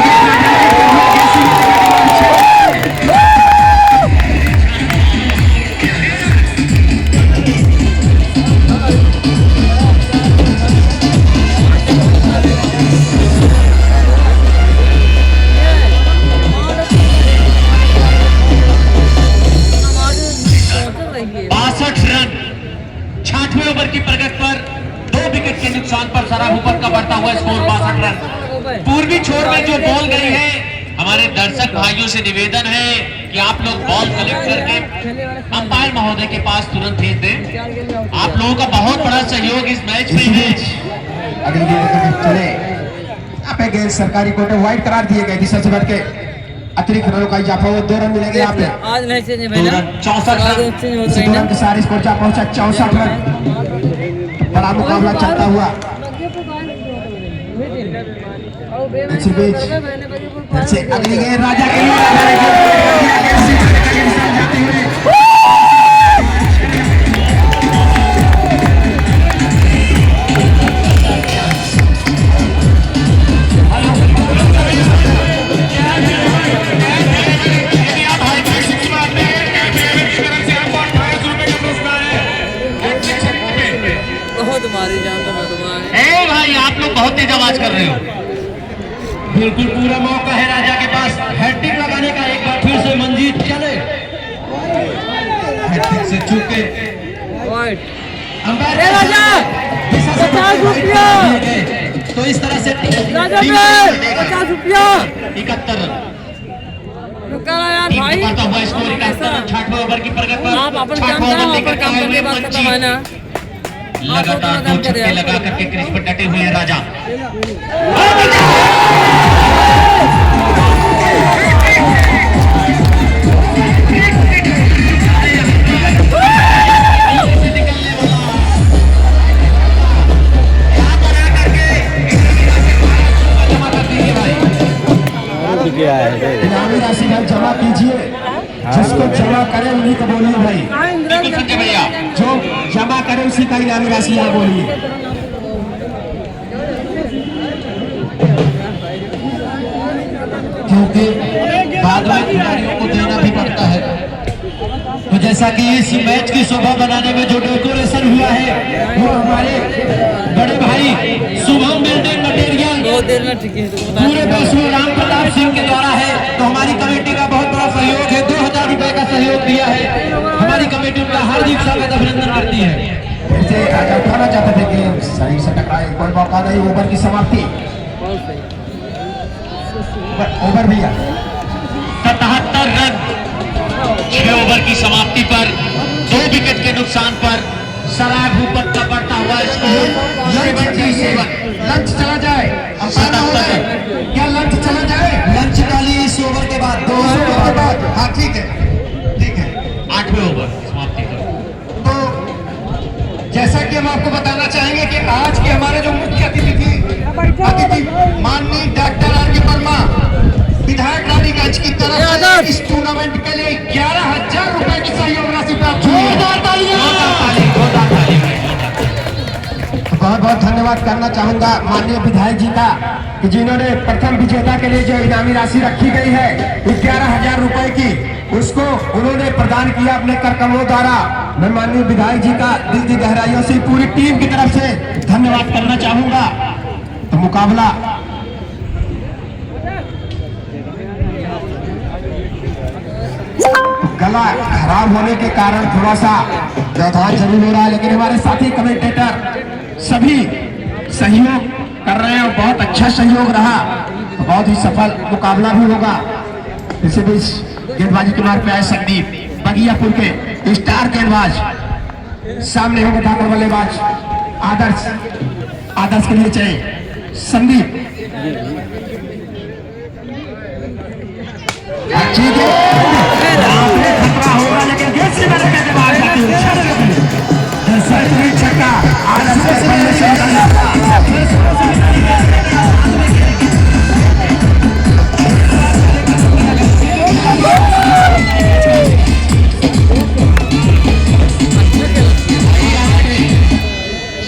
नुकसान पर सराय भूपत का बढ़ता हुआ स्कोर 62 रन। पूर्वी छोर में जो बॉल गई है हमारे दर्शक भाइयों से निवेदन है कि आप लोग बॉल कलेक्ट करके अंपायर महोदय के पास तुरंत भेज दें। आप लोगों का बहुत बड़ा सहयोग इस मैच में है। अगली गेंद चले यहाँ पे गेंद सरकारी कोर्ट में वाइड करार दिए गए दिशा से बढ़ के अतिरिक्त रनों का इजाफा हुआ, 2 रन मिलेंगे यहाँ पे। आज नहीं चेंज है भाई ना, 64 रन। चेंज होता इसी है ना। दौरान के सारे स्कोर जा पहुंचा 64 रन। बड़ा मुकाबला चलता हुआ इसी बीच फिर से अगली गेंद राजा के लिए, राजा ने गेंद जाते हुए बहुत मारी जान तो तुम्हारे। ए भाई आप लोग बहुत तेज आवाज कर रहे हो। बिल्कुल पूरा मौका है राजा के पास हैट्रिक लगाने का। एक बार फिर से मंजीत चले, हैट्रिक से चूके वाइट अंपायर ए राजा 50 रुपया, तो इस तरह से राजा पे 50 रुपया 71 रन रुका यार टीम भाई। का बढ़ता हुआ स्कोर 71 रन 60वें ओवर की प्रगति पर। आप अपन 60वां काम ओवर करो, लेकर अपन काम करके बात मंजीत खत्म है ना। लगातार 2 छक्के लगा करके क्रीज पर डटे हुए हैं राजा। इनामी राशि भाई जमा कीजिए, जिसको जमा करे उन्हीं को बोलिए भाई, बिल्कुल संजय भैया, जो जमा करे उसी का इनामी राशि यहाँ बोलिए। क्योंकि बाद में खिलाड़ियों को देना भी पड़ता है। तो जैसा कि इस मैच की शोभा बनाने में जो डेकोरेशन हुआ है वो हमारे बड़े भाई शुभम बिल्डिंग मटेरियल बहुत देर में ठीक है तुमको पूरे वैष्णो राम प्रताप सिंह के द्वारा है। तो हमारी कमेटी का बहुत बड़ा सहयोग है, 2000 रुपए का सहयोग दिया है। हमारी कमेटी उनका हार्दिक स्वागत अभिनंदन करती है। फिर राजा उठाना चाहते थे कि शरीर से टकराए, कोई मौका नहीं। ओवर की समाप्ति, ओवर भैया 77 रन 6 ओवर की समाप्ति पर 2 विकेट के नुकसान पर सराय भूपत का बढ़ता हुआ स्कोर 77। लंच चला जाए, 77 क्या लंच चला जाए? लंच डालिए इस ओवर के बाद, 2 ओवर के बाद। हाँ ठीक है, ठीक है। 8वें ओवर समाप्ति पर। तो जैसा कि हम आपको बताना चाहेंगे कि आज के हमारे जो मुख्य अतिथि माननीय डॉक्टर आर.के. वर्मा विधायक रानीगंज की तरफ से इस टूर्नामेंट के लिए 11,000 रुपए की सहयोग राशि प्राप्त हुई है। बहुत बहुत धन्यवाद करना चाहूंगा माननीय विधायक जी का कि जिन्होंने प्रथम विजेता के लिए जो इनामी राशि रखी गई है 11,000 रुपए की, उसको उन्होंने प्रदान किया अपने कार्यक्रमों द्वारा। मैं माननीय विधायक जी का दिल की गहराइयों से पूरी टीम की तरफ से धन्यवाद करना चाहूंगा। तो मुकाबला गला खराब होने के कारण थोड़ा सा व्यवधान जरूर हो रहा है, लेकिन हमारे साथी कमेंटेटर सभी सहयोग कर रहे हैं और बहुत अच्छा सहयोग रहा, तो बहुत ही सफल मुकाबला भी होगा। इसी बीच गेंदबाजी के मार्ग पे आए संदीप, बगियापुर के स्टार गेंदबाज, सामने होंगे ठाकुर बल्लेबाज आदर्श, आदर्श के लिए चाहिए संदीप। ठीक है, खतरा होगा लेकिन गेंद से बाहर करके बाहर जाती है। सही छक्का आदर्श के बल्ले से निकल जाता है।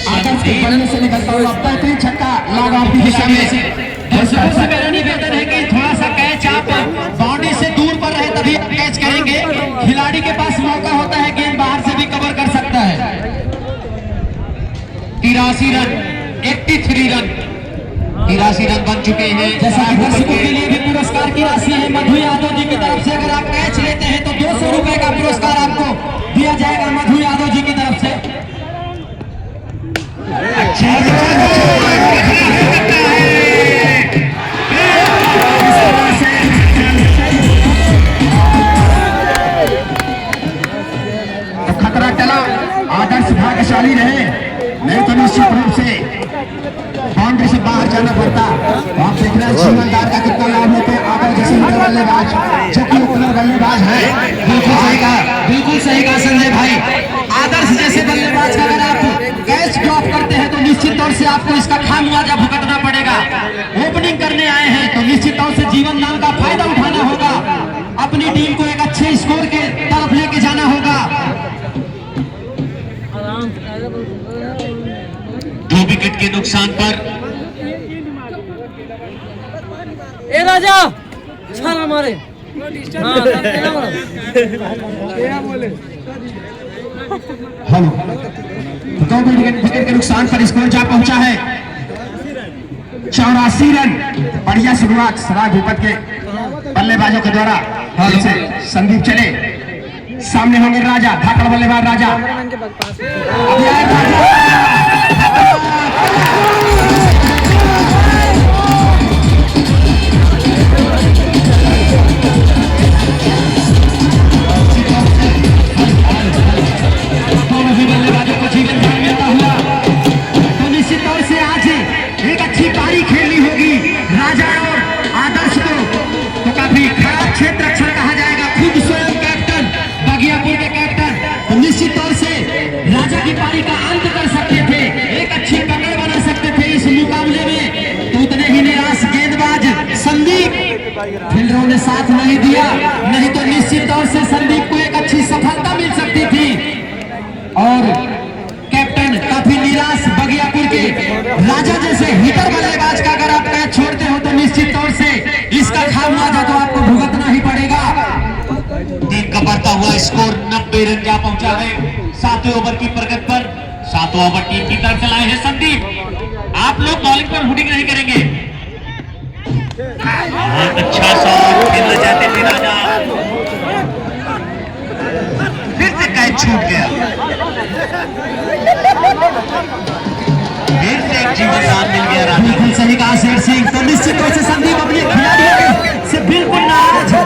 आदर्श के बल्ले से निकलता हुआ बेहतरीन छक्का लॉन्ग की दिशा में। सबसे मेरा निवेदन है कि थोड़ा सा कैच आप बाउंड्री से दूर पर रहे तभी आप कैच करेंगे। खिलाड़ी के पास मौका होता है गेंद बाहर से भी कवर कर सकता है। 83 रन 83 रन 83 रन बन चुके हैं। जैसा कि दर्शकों के लिए भी पुरस्कार की राशि है मधु यादव जी की तरफ से। अगर आप कैच लेते हैं तो 200 रुपए का पुरस्कार आपको दिया जाएगा मधु यादव जी की तरफ से। खतरा टला, आदर्श भाग्यशाली रहे, नहीं तो निश्चित रूप से बाउंड्री से बाहर जाना पड़ता। आप देख रहे हैं जीवनदार का कितना लाभ लेते हैं आदर्श जैसे बल्लेबाज। कहा, बिल्कुल सही कहा संजय भाई। आदर्श जैसे बल्लेबाज का अगर आप कैच ड्रॉप करते हैं तो निश्चित तौर से आपको इसका खामियाजा भुगतना पड़ेगा। ओपनिंग करने आए हैं तो निश्चित तौर से जीवन दान का फायदा उठाना होगा, अपनी टीम को एक अच्छे स्कोर के तरफ लेके जाना होगा। दो विकेट के नुकसान पर ए राजा छाला मारे। हाँ, क्या बोला? हेलो, दो विकेट के नुकसान पर स्कोर जा पहुंचा है 84 रन। बढ़िया शुरुआत सराय भूपत के बल्लेबाजों के द्वारा। से संदीप चले, सामने होंगे राजा, धाकड़ बल्लेबाज राजा। अब यार राजा बल्लेबाजों को जीवन दान मिलता हुआ तो निश्चित तौर से आज एक अच्छी पारी खेलनी होगी राजा और आदर्श को। तो काफी खराब क्षेत्र रक्षण कहा जाएगा, खुद स्वयं कैप्टन बगियापुर के कैप्टन तो निश्चित तौर से राजा की पारी का अंत कर सकते थे, एक अच्छी पकड़ बना सकते थे इस मुकाबले में। तो उतने ही निराश गेंदबाज संदीप, फील्डरों ने साथ नहीं दिया, नहीं तो निश्चित तौर से संदीप को एक अच्छी सफलता मिल सकती थी। और कैप्टन काफी निराश बगियापुर के राजा जैसे हिटर बल्लेबाज का अगर आप कैच छोड़ते हो तो निश्चित तौर से इसका खामियाजा तो आपको भुगतना ही पड़ेगा। टीम का बढ़ता हुआ स्कोर 90 रन जा पहुंचा है 7वें ओवर की प्रगति पर। 7वां ओवर टीम की तरफ से लाए हैं संदीप। आप लोग बॉलिंग पर हुडिंग नहीं करेंगे। बहुत अच्छा शॉट खेलना चाहते थे राजा, फिर से कैच छूट गया। फिर से एक जीवन दान मिल गया राजा। बिल्कुल सही कहा शेर सिंह। तो निश्चित तौर से संदीप अपने खिलाड़ियों से बिल्कुल नाराज है।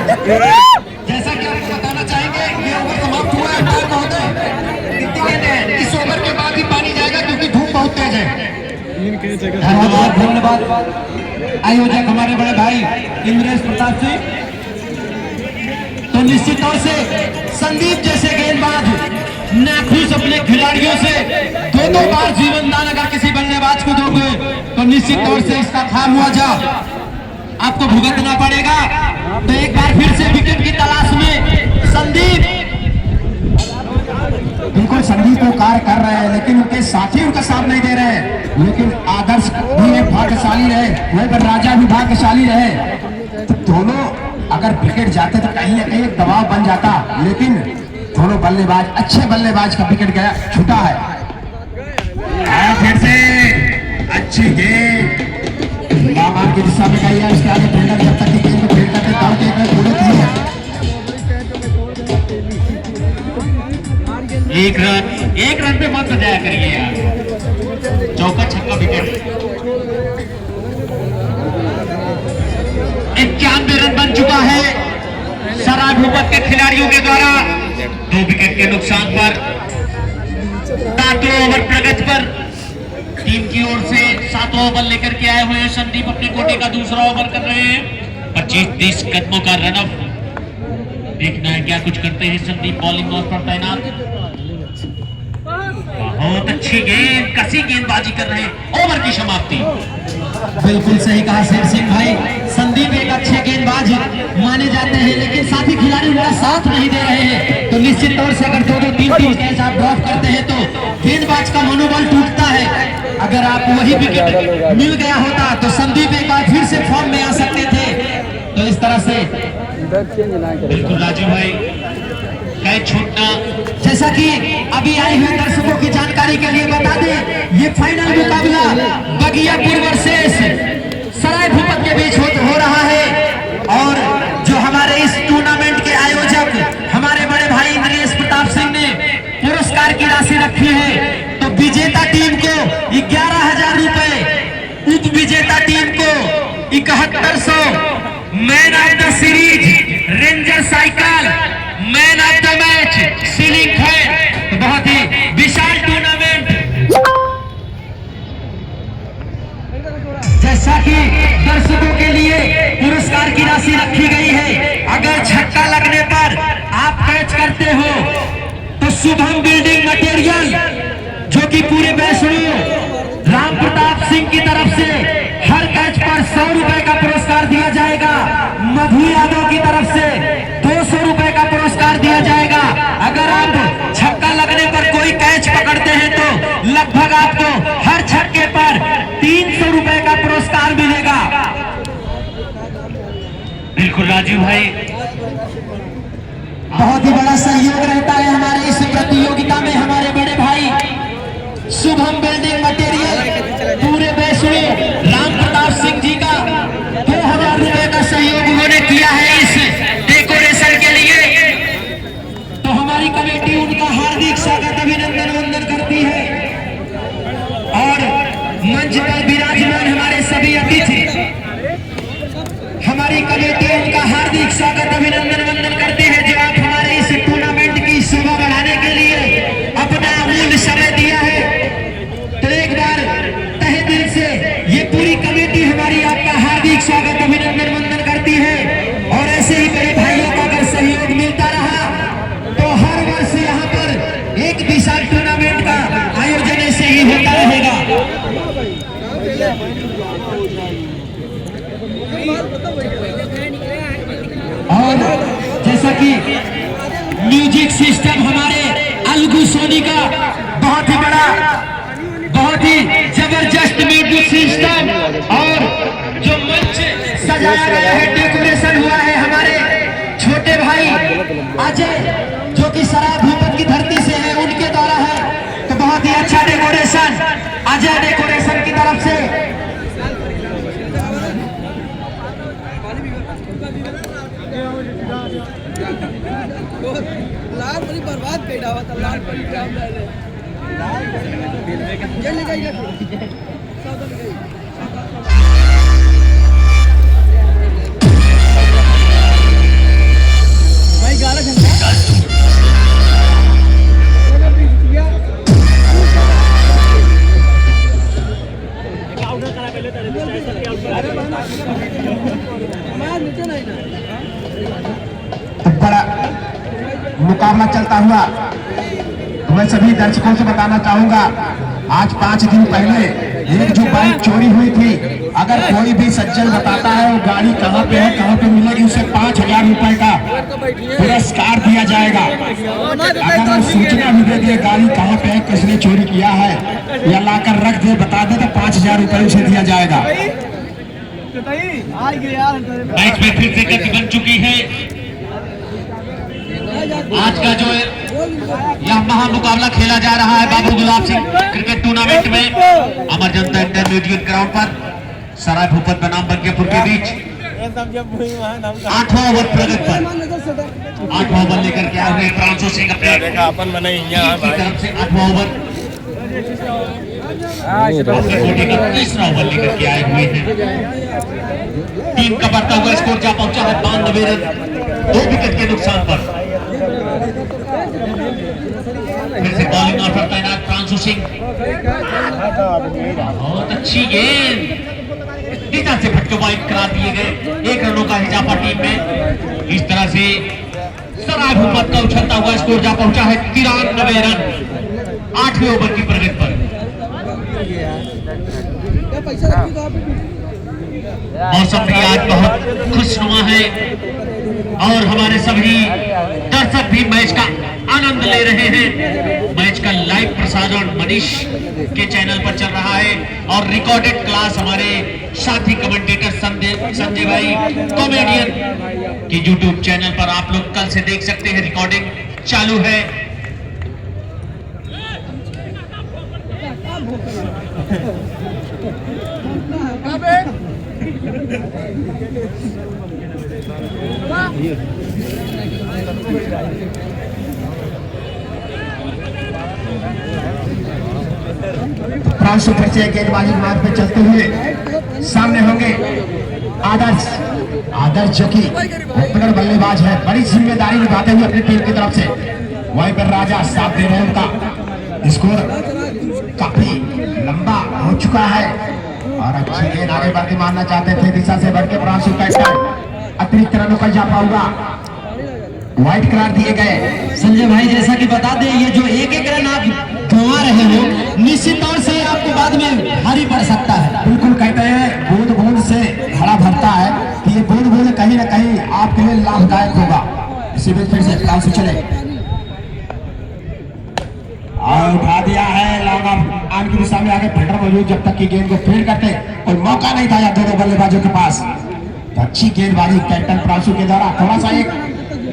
जैसा कि आपको बताना चाहेंगे ये ओवर समाप्त हुआ है, टाइम बहुत है। कितनी गेंदें हैं? इस ओवर के बाद ही पानी जाएगा क्योंकि धूप बहुत तेज है। धन्यवाद धन्यवाद आयोजक हमारे बड़े भाई इंद्रेश प्रताप सिंह। तो निश्चित तौर से संदीप जैसे गेंदबाज नाखुश अपने खिलाड़ियों से दो बार जीवन दान अगर किसी बल्लेबाज को दोगे तो निश्चित तौर से इसका खामियाजा आपको भुगतना पड़ेगा। तो एक बार फिर से विकेट की तलाश में संदीप, बिल्कुल संदीप वो कार्य कर रहे हैं लेकिन उनके साथी उनका साथ नहीं दे रहे हैं। लेकिन आदर्श भी एक भाग्यशाली रहे, वहीं पर राजा भी भाग्यशाली रहे। तो दोनों अगर विकेट जाते तो कहीं ना कहीं एक दबाव बन जाता, लेकिन दोनों बल्लेबाज अच्छे बल्लेबाज का विकेट गया छूटा है। फिर से अच्छी गेंद की दिशा में गई है, उसके आगे फील्डर जब तक की गेंद को फील्ड करते तब तक एक पूरे थी है। एक रन पे मत सजाया करिए यार, चौका छक्का विकेट। 91 रन बन चुका है सराय भूपत के खिलाड़ियों के द्वारा। 2 विकेट के नुकसान पर 7वें ओवर प्रगति पर टीम की ओर से 7वां ओवर लेकर के आए हुए हैं संदीप। अपने कोटे का दूसरा ओवर कर रहे हैं। 25-30 कदमों का रन अप। देखना है क्या कुछ करते हैं संदीप। बॉलिंग नॉट पर तैनात। बहुत अच्छी गेंद, कसी गेंदबाजी कर रहे हैं। ओवर की समाप्ति। बिल्कुल सही कहा शेर सिंह भाई। संदीप एक अच्छे गेंदबाज माने जाते हैं लेकिन साथी खिलाड़ी उनका साथ नहीं दे रहे हैं। तो निश्चित तौर से अगर 2-3 कैच आप ड्रॉप करते हैं तो गेंदबाज का मनोबल टूटता है। अगर आप वही विकेट मिल गया होता तो संदीप एक बार फिर से फॉर्म में आ सकते थे। तो इस तरह से बिल्कुल राजू भाई कैच छूटना। जैसा कि अभी आए हुए दर्शकों की जानकारी के लिए बता दें, ये फाइनल मुकाबला बगियापुर वर्सेस सराय भूपत के बीच हो रहा है। और जो हमारे इस टूर्नामेंट के आयोजक हमारे बड़े भाई इंद्रेश प्रताप सिंह ने पुरस्कार की राशि रखी है। तो विजेता टीम को 11,000 रुपए, उप विजेता टीम को 7100, man of the series ranger cycle, man of the match ceiling fan. तो बहुत ही विशाल टूर्नामेंट। जैसा कि दर्शकों के लिए पुरस्कार की राशि रखी गई है, अगर छक्का लगने पर आप कैच करते साधु यादव की तरफ से 200 रुपए का पुरस्कार दिया जाएगा। अगर आप छक्का लगने पर कोई कैच पकड़ते हैं तो लगभग आपको हर छक्के पर 300 रुपए का पुरस्कार मिलेगा। बिल्कुल राजीव भाई, बहुत ही बड़ा सहयोग रहता है हमारे इस प्रतियोगिता में। हमारे बड़े भाई शुभम बिल्डिंग मटेरियल पूरे देश में राम प्रताप सिंह जी का 2000 रुपए का सहयोग उन्होंने किया है इस डेकोरेशन के लिए। तो हमारी कमेटी उनका हार्दिक स्वागत अभिनंदन वंदन करती है। और मंच पर विराजमान हमारे सभी अतिथि, हमारी कमेटी उनका हार्दिक स्वागत अभिनंदन वंदन करती है जो आप हमारे इस टूर्नामेंट की शोभा बढ़ाने के लिए अपना अमूल्य समय दिया है। तो एक बार तहे दिल से ये पूरी कमेटी हमारी आपका हार्दिक स्वागत अभिनंदन वंदन करती है। और ऐसे ही बड़े भाइयों का अगर सहयोग मिलता रहा तो हर वर्ष यहाँ पर एक विशाल टूर्नामेंट का आयोजन ऐसे ही होता रहेगा। और जैसा कि म्यूजिक सिस्टम हमारे अलगू सोनी का बहुत ही बड़ा, बहुत ही जबरदस्त म्यूजिक सिस्टम और जो मंच सजाया गया है, डेकोरेशन हुआ है हमारे छोटे भाई अजय जो कि सराय भूपत की धरती से है, उनके द्वारा है। तो बहुत ही अच्छा डेकोरेशन अजय डेकोरेशन की तरफ से। लाल परी बर्बाद कर डावा था, लाल परी काम डाले ये ले जाइए सब ले गई। भाई 11 घंटा नीचे नहीं ना बड़ा मुकाबला चलता हुआ तो मैं सभी दर्शकों से बताना चाहूंगा, आज 5 दिन पहले एक जो बाइक चोरी हुई थी, अगर कोई भी सज्जन बताता है वो गाड़ी कहाँ पे है, कहाँ पे मिलेगी, उसे 5000 रुपए का पुरस्कार दिया जाएगा। अगर सूचना भी दे दिए गाड़ी कहाँ पे है, किसने चोरी किया है या लाकर रख दे, बता दे तो 5000 रुपए उसे दिया जाएगा। मैच में फिर से गति बन चुकी है। आज का जो यह महामुकाबला खेला जा रहा है बाबू गुलाब सिंह क्रिकेट टूर्नामेंट में अमर जनता इंटरमीडिएट ग्राउंड पर सराय भूपत बनाम बंकियापुर के बीच 8वां ओवर प्रगति पर 8वां ओवर लेकर के आए हुए प्रांशु सिंह अपने तरफ से 8वां ओवर कोटी का 3रा ओवर लेकर के आए हुए हैं। टीम का बढ़ता हुआ स्कोर जा पहुंचा है 92 रन 2 विकेट के नुकसान पर। फिर से बॉलिंग ऑर्डर तैनात प्रांशु सिंह, बहुत अच्छी गेंद इधर से फटके वाइड करा दिए गए। 1 रनों का इजाफा टीम में। इस तरह से सराय भूपत का उछलता हुआ स्कोर जा पहुंचा है 93 रन 8वें ओवर की प्रगति पर। मौसम भी आज बहुत खुशनुमा है और हमारे सभी दर्शक भी मैच का आनंद ले रहे हैं। मैच का लाइव प्रसारण मनीष के चैनल पर चल रहा है और रिकॉर्डेड क्लास हमारे साथी कमेंटेटर संजय भाई कॉमेडियन के यूट्यूब चैनल पर आप लोग कल से देख सकते हैं। रिकॉर्डिंग चालू है। प्रांशु फिर से गेंदबाजी मार्ग पे चलते हुए सामने होंगे आदर्श जो कि ओपनर बल्लेबाज है, बड़ी जिम्मेदारी निभाते हुए अपनी टीम की तरफ से। वहीं पर राजा साथ दे रहे हैं। उनका स्कोर काफी लंबा हो चुका है और अच्छी गेंद आगे बढ़ के मारना चाहते थे, दिशा से बढ़ के प्रांशु कैप्टन अतिरिक्त रनों का इजाफा हुआ, व्हाइट करार दिए गए। संजय भाई जैसा कि बता दें, ये जो एक रन आप गंवा रहे हो निश्चित तौर से आपको बाद में भारी पड़ सकता है। बिल्कुल कहते हैं बूंद बूंद से घड़ा भरता है कि ये बूंद बूंद कहीं ना कहीं आपके लिए लाभदायक होगा। इसी बीच फिर से प्लान से चले और उठा दिया है लॉन्ग ऑफ आर्म की दिशा में आगे फील्डर मौजूद जब तक कि गेंद को फील्ड करते कोई मौका नहीं था या दोनों बल्लेबाजों के पास। तो अच्छी गेंदबाजी कैप्टन प्रांशु के द्वारा थोड़ा सा एक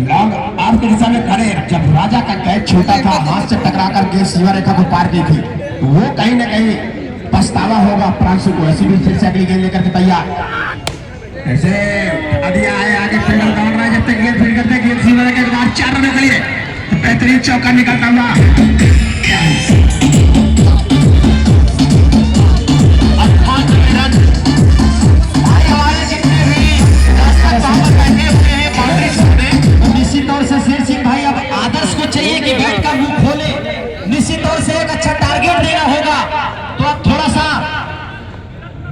लॉन्ग आर्म की दिशा में खड़े जब राजा का कैच छोटा था हाथ से टकराकर गेंद सीमा रेखा को पार की थी वो कहीं ना कहीं पछतावा होगा प्रांशु को। ऐसी भी फिर से अगली गेंद लेकर के तैयार ऐसे दिया है आगे फील्डर दौड़ रहा है जब तक गेंद फील्ड करते गेंद सीमा रेखा के बाद 4 रनों के लिए बेहतरीन चौका निकलता हुआ 58 रन। भाई हमारे जितने भी निश्चित तौर से शेर सिंह भाई अब आदर्श को चाहिए कि बैट का मुंह खोले। निश्चित तौर से एक अच्छा टारगेट देना होगा तो अब थोड़ा सा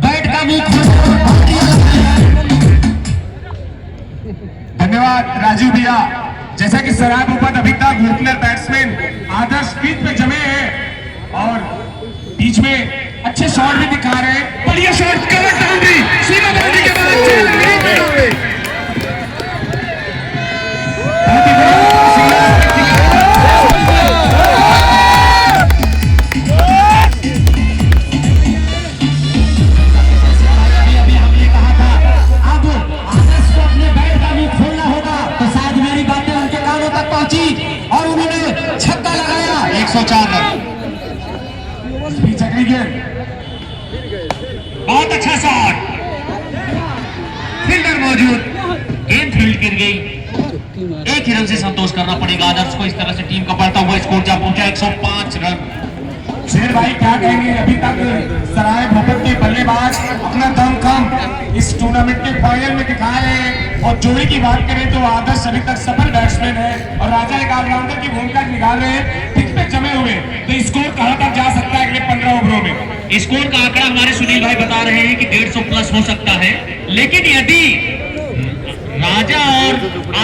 बैट का मुंह खोले। धन्यवाद राजू भैया। जैसा कि सराय भूपत अभी तक ओपनर बैट्समैन आदर्श बीच में जमे हैं और बीच में अच्छे शॉट भी दिखा रहे हैं। बढ़िया शॉट कवर बाउंड्री सीमा बाउंड्री के बाद और उन्होंने छक्का लगाया 104 रन। बहुत अच्छा शॉट फील्डर मौजूद गेंद फील्ड गिर गई। एक ही रन से संतोष करना पड़ेगा आदर्श को। इस तरह से टीम का बढ़ता हुआ स्कोर जा पहुंचा 105 रन। शेर भाई क्या कहेंगे अभी तक सराय भूपत के बल्लेबाज अपना दमखम इस टूर्नामेंट के फाइनल में दिखाए हैं और जोड़ी की बात करें तो आदर्श अभी तक सफल बैट्समैन है और राजा एक ऑलराउंडर की भूमिका निकाल रहे हैं। पिच पे जमे हुए तो स्कोर कहां तक जा सकता है अगले 15 ओवरों में? स्कोर का आंकड़ा हमारे सुनील भाई बता रहे हैं कि 150 प्लस हो सकता है, लेकिन यदि राजा और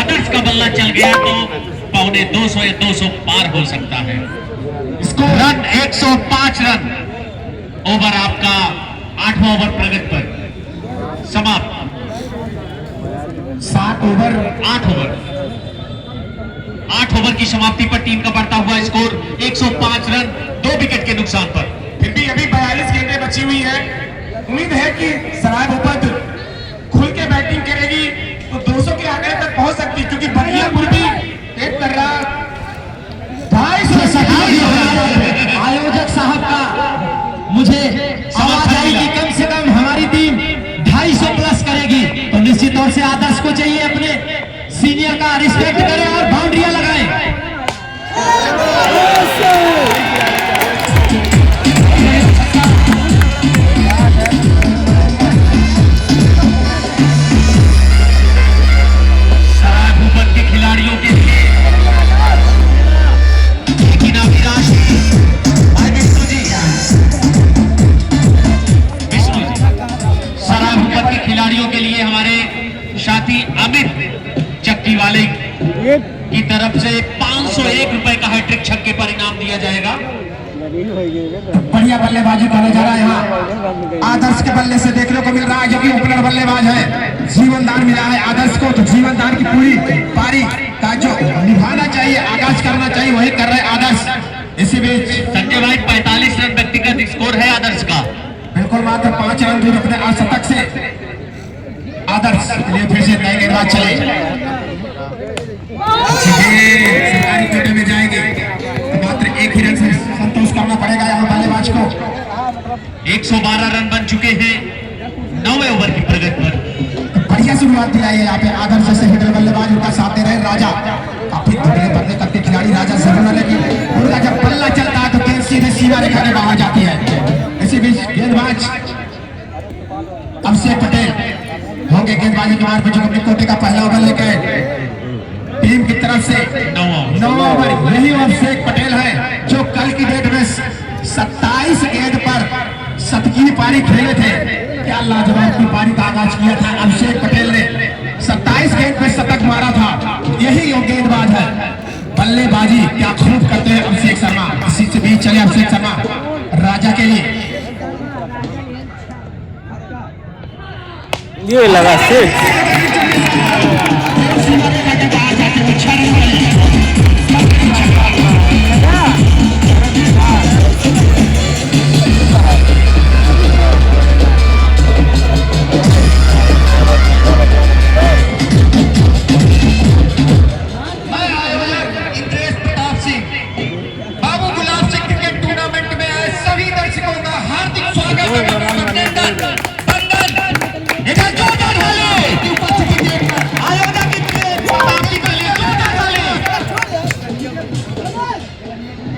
आदर्श का बल्ला चल गया तो 250 या 200 पार हो सकता है। Run 105 run. ओवर आपका 8वां ओवर प्रगति पर समाप्त। 7 ओवर 8 ओवर की समाप्ति पर टीम का बढ़ता हुआ स्कोर 105 रन 2 विकेट के नुकसान पर। फिर भी अभी 42 गेंदें बची हुई है। उम्मीद है कि सराय भूपत खुल के बैटिंग करेगी तो 200 के आंकड़े तक पहुंच सकती है क्योंकि बलियापुर भी एक कर रहा 250 आयोजक साहब का मुझे आवाज आई कि कम से कम हमारी टीम 250 प्लस करेगी तो निश्चित तौर से आदर्श को चाहिए अपने सीनियर का रिस्पेक्ट करें और बाउंड्रियां लगाएं। सराय भूपत के खिलाड़ियों के लिए सराय भूपत के खिलाड़ियों के लिए हमारे साथी अमित चक्की वाले की तरफ से 501 रुपए का हैट्रिक छक्के पर इनाम दिया जाएगा। बढ़िया बल्लेबाजी करने जा रहा है यहाँ आदर्श के बल्ले से देखने को मिल रहा है जो कि ओपनर बल्लेबाज है। जीवन दान मिला है आदर्श को तो जीवन दान की पूरी पारी का जो निभाना चाहिए आगाज करना चाहिए वही कर रहे आदर्श। इसी बीच संजय भाई 45 रन व्यक्तिगत स्कोर है आदर्श का। बिल्कुल मात्र 5 रन दूर अपने अर्धशतक से आदर्श के लिए फिर से नए गेंदबाज चले सरकारी कोटे में जाएंगे तो मात्र 1 ही रन से संतोष करना पड़ेगा यहाँ बल्लेबाज को। 112 रन बन चुके हैं 9वें ओवर की प्रगति पर। बढ़िया शुरुआत दिया है यहाँ पे आदर्श जैसे हिटर बल्लेबाज उनका साथ दे रहे राजा। काफी बड़े बल्ले करके खिलाड़ी राजा जरूर, लेकिन उनका जब बल्ला चलता है तो गेंद सीधे सीमा रेखा के बाहर जाती है। इसी बीच गेंदबाज अभिषेक पटेल होंगे गेंदबाजी के मार्ग पर जो अपने कोटे का पहला ओवर लेकर टीम की तरफ से 9वां ओवर यही अभिषेक पटेल है जो कल की डेट में 27 गेंद पर शतकीय पारी खेले थे। क्या लाजवाब की पारी का आगाज किया था अभिषेक पटेल ने। 27 गेंद पर शतक मारा था। यही वो गेंदबाज है। बल्लेबाजी क्या खूब करते हैं अभिषेक शर्मा। इसी से बीच चले अभिषेक शर्मा राजा के लिए ये लगा सिक्स।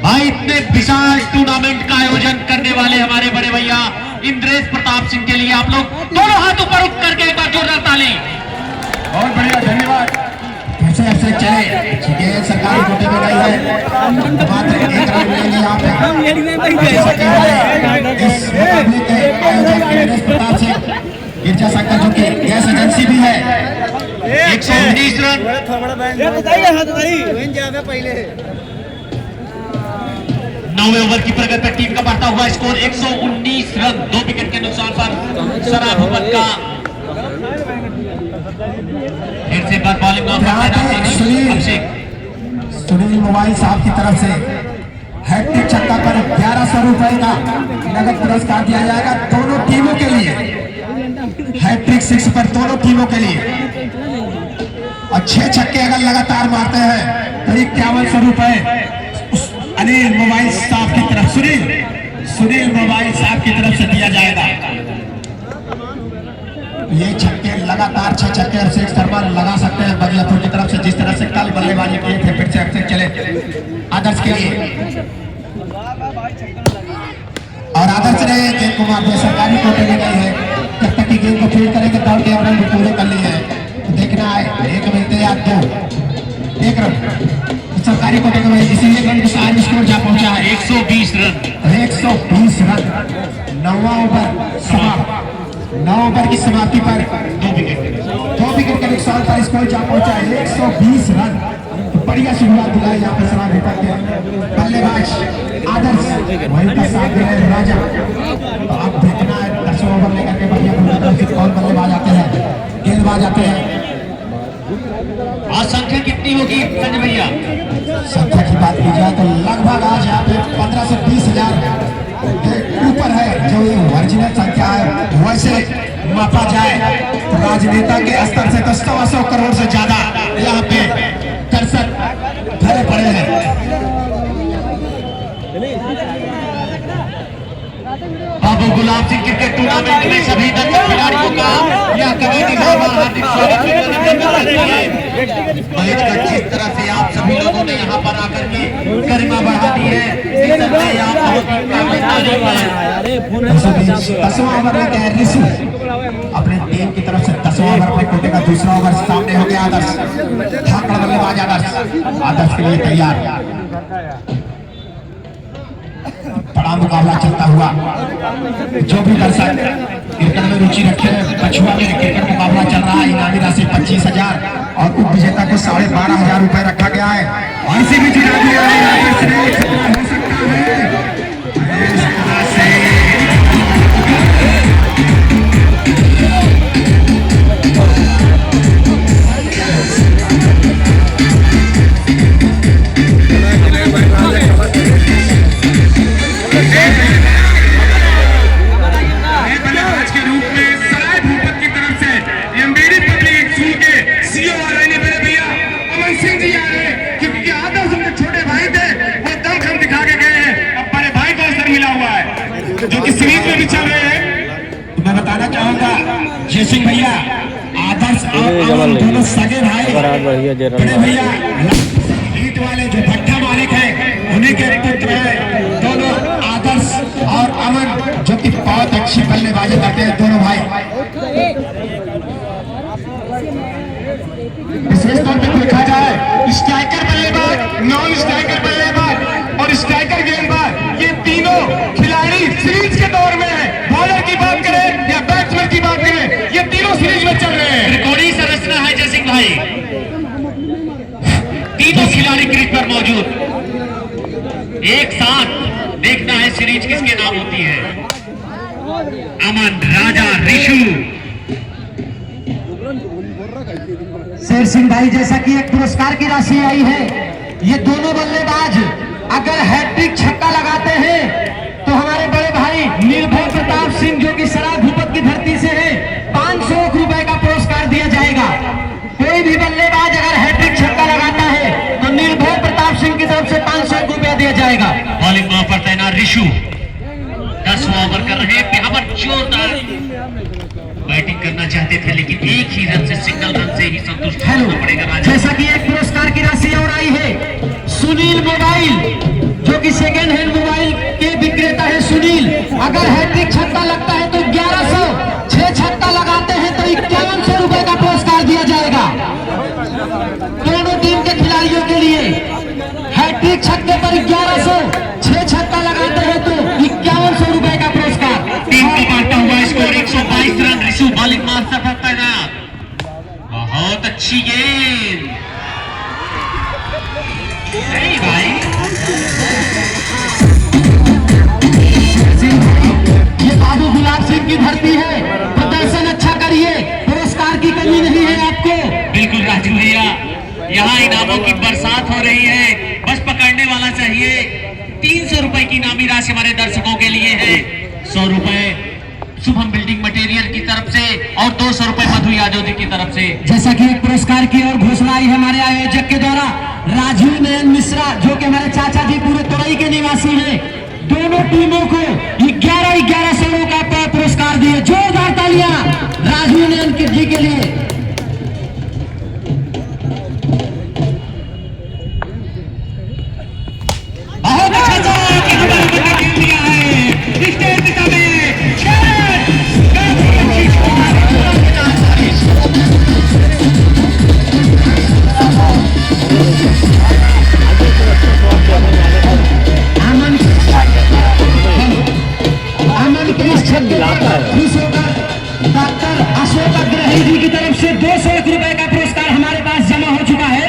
भाई इतने विशाल टूर्नामेंट का आयोजन करने वाले हमारे बड़े भैया इंद्रेश प्रताप सिंह के लिए आप लोग दोनों हाथ ऊपर उठ करके एक बार जोरदार ताली। बहुत बढ़िया, धन्यवाद। ऐसे ऐसे चले, ठीक है, सरकारी कोटे में नहीं है, मात्र एक रन मिलेंगे यहाँ पे। इस मुकाबले के आयोजक इंद्रेश प्रताप सिंह गिरजा शंकर जो कि गैस एजेंसी भी है। 119 रन। 9वें ओवर की प्रगति पर टीम का बढ़ता हुआ स्कोर 119 रन, 2 विकेट के नुकसान पर सराय भूपत का फिर से बार बॉलिंग सुनील मोबाइल साहब की तरफ से हैट्रिक छक्का पर 1100 रुपए का नगद पुरस्कार दिया जाएगा दोनों टीमों के लिए। हैट्रिक 6 पर दोनों टीमों के लिए, और 6 छक्के अगर लगातार मारते हैं तो 5100 रुपए अनिल मोबाइल साहब की तरफ, सुनील मोबाइल साहब की तरफ से दिया जाएगा। ये छक्के लगातार 6 छक्के और 6 शर्मा लगा सकते हैं बगियापुर की तरफ से, जिस तरह से कल बल्लेबाजी किए थे। फिर से अक्सर चले आदर्श के लिए, और आदर्श ने गेंद को मार दिया, सरकारी कोटे में गई है। जब तक की गेंद को फील्ड करेंगे दौड़ के रन पूरे कर लिए हैं। देखना है 1 मिलते या 2, 1 रन सरकारी कोटे में, इसीलिए गेंद को सारी स्कोर जा पहुंचा है 120 रन। 120 रन। 9वां ओवर समाप्त, 9 ओवर की समाप्ति पर 2 विकेट के नुकसान पर स्कोर जा पहुंचा है 120 रन। बढ़िया शुरुआत दिलाई यहाँ पर सराय भूपत के बल्लेबाज आदर्श, वहीं का साथ दे रहे राजा। तो अब देखना है 10 ओवर लेकर के बढ़िया कौन बल्लेबाज आते हैं, गेंदबाज आते हैं। आज संख्या कितनी होगी संजय भैया? संख्या की बात की जाए तो लगभग आज यहाँ पे 15 से 20 हजार ऊपर है, जो ये ओरिजिनल संख्या है। वैसे मापा जाए तो राजनेता के स्तर से तो 100 करोड़ से ज्यादा यहाँ पे दर्शक भरे पड़े हैं। बाबू गुलाब सिंह क्रिकेट टूर्नामेंट में सभी दर्शक खिलाड़ियों का यह कमेटी द्वारा हार्दिक स्वागत मैच का जिस तरह से आप सभी लोगों ने यहाँ पर आकर के गरिमा बढ़ा दी है, इस तरह से आप बहुत ही काबिल हैं। 10वां ओवर लेके आए रिशु अपने टीम की तरफ से। 10वां ओवर अपने कोटे का दूसरा ओवर सामने हो गया आदर्श, ठाकड़ बल्लेबाज आदर्श के लिए तैयार। बड़ा मुकाबला चलता हुआ, जो भी दर्शक क्रिकेट में रुचि रखे हैं, पछुआ में क्रिकेट मुकाबला चल रहा है। इनामी राशि 25,000 और उप विजेता को 12,500 रुपए रखा गया है। और इसी बीच हो सकता है इस तरह से जो कि सीरीज में भी चल रहे हैं। मैं बताना चाहूंगा जय सिंह भैया, आदर्श और दोनों सगे भाई, बड़े भैया ईट वाले जो भट्टा मालिक हैं, उन्हीं के पुत्र हैं दोनों आदर्श और अमन, जो कि बहुत अच्छी बल्लेबाजी करते हैं दोनों भाई। विशेष तौर पर देखा जाए स्ट्राइकर बल्लेबाज, नॉन स्ट्राइकर बल्लेबाज और स्ट्राइकर गेंदबाज, ये तीनों खिलाड़ी सीरीज के दौर में है। बॉलर की बात करें या बैट्समैन की बात करें, ये तीनों सीरीज में चल रहे हैं। रिकॉर्डिंग संरचना है जय सिंह भाई, तीनों खिलाड़ी क्रीज पर मौजूद। एक साथ देखना है सीरीज किसके नाम होती है। अमन, राजा, रिशु शेर सिंह भाई, जैसा कि एक पुरस्कार की राशि आई है, ये दोनों बल्लेबाज अगर हैट्रिक छक्का लगाते हैं तो हमारे बड़े भाई निर्भय प्रताप सिंह, जो कि सराय भूपत की धरती से है, 500 रुपए का पुरस्कार दिया जाएगा। कोई भी बल्लेबाज अगर हैट्रिक छक्का लगाता है तो निर्भय प्रताप सिंह की तरफ से 500 रुपया दिया जाएगा। बॉलिंग वहां पर तैनात रिशु 10वां ओवर कर रहे हैं। यहाँ पर जोरदार बैटिंग करना चाहते थे, लेकिन एक ही रन से, सिंगल रन से ही संतुष्ट होना पड़ेगा राजा। जैसा कि एक पुरस्कार की राशि और आई है, सुनील मोबाइल, जो कि सेकेंड हैंड मोबाइल के विक्रेता है सुनील, अगर हैट्रिक छक्का लगता है तो 1100, 6 छक्का लगाते हैं तो 5100 रुपए का पुरस्कार दिया जाएगा दोनों टीम के खिलाड़ियों के लिए। हैट्रिक छक्के पर 1100, 6 छक्का लगाते हैं तो 5100 रुपए का पुरस्कार। टीम का बांटा हुआ score 122 run. Rishu bowling master पर तैनात। बहुत अच्छी गेंद। नहीं भाई, ये बाबू गुलाब सिंह की धरती है, प्रदर्शन अच्छा करिए, पुरस्कार की कमी नहीं है आपको। बिल्कुल राजू भैया, यहाँ इनामों की बरसात हो रही है, बस पकड़ने वाला चाहिए। 300 रुपए की इनामी राशि हमारे दर्शकों के लिए है। 100 रुपए शुभम बिल्डिंग मटेरियल की तरफ से और 200 रुपए मधु यादव जी की तरफ से। जैसा कि एक पुरस्कार की और घोषणा आई है हमारे आयोजक के द्वारा, राजीव नयन मिश्रा, जो कि हमारे चाचा जी पूरे तोरई के निवासी हैं, दोनों टीमों को 11,1100 का पुरस्कार दिए। जोरदार तालियां राजीव नयन जी के लिए। बहुत अच्छा दिया है स्टेट दिशा में। आमन के इस छक्के पर खुश होकर डॉक्टर अशोक अग्रही जी की तरफ से 201 रुपए का पुरस्कार हमारे पास जमा हो चुका है।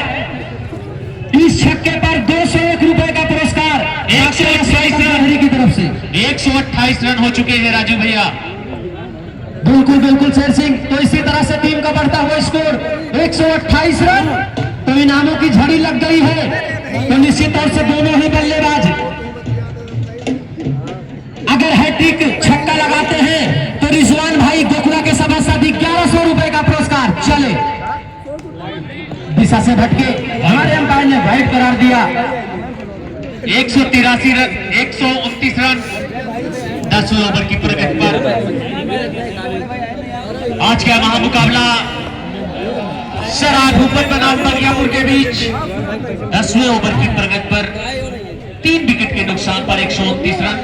इस छक्के पर 201 रुपए का पुरस्कार 128 रन की तरफ से। 128 रन हो चुके हैं राजू भैया। बिल्कुल बिल्कुल शेर सिंह, तो इसी तरह से टीम का बढ़ता हुआ स्कोर 128 रन। तो इनामों की झड़ी लग गई है, तो निश्चित तौर से दोनों ही बल्लेबाज अगर हैट्रिक छक्का लगाते हैं तो रिजवान भाई गोकुला के सभासद 1100 रुपए का पुरस्कार। चले दिशा से भटके, हमारे अंपायर ने वाइड करार दिया। 183 रन, 129 रन 10वें ओवर की प्रगति पर। आज का महामुकाबला सराय भूपत बनाम बगियापुर के बीच 10वें ओवर की प्रगति पर 3 विकेट के नुकसान पर 129 रन।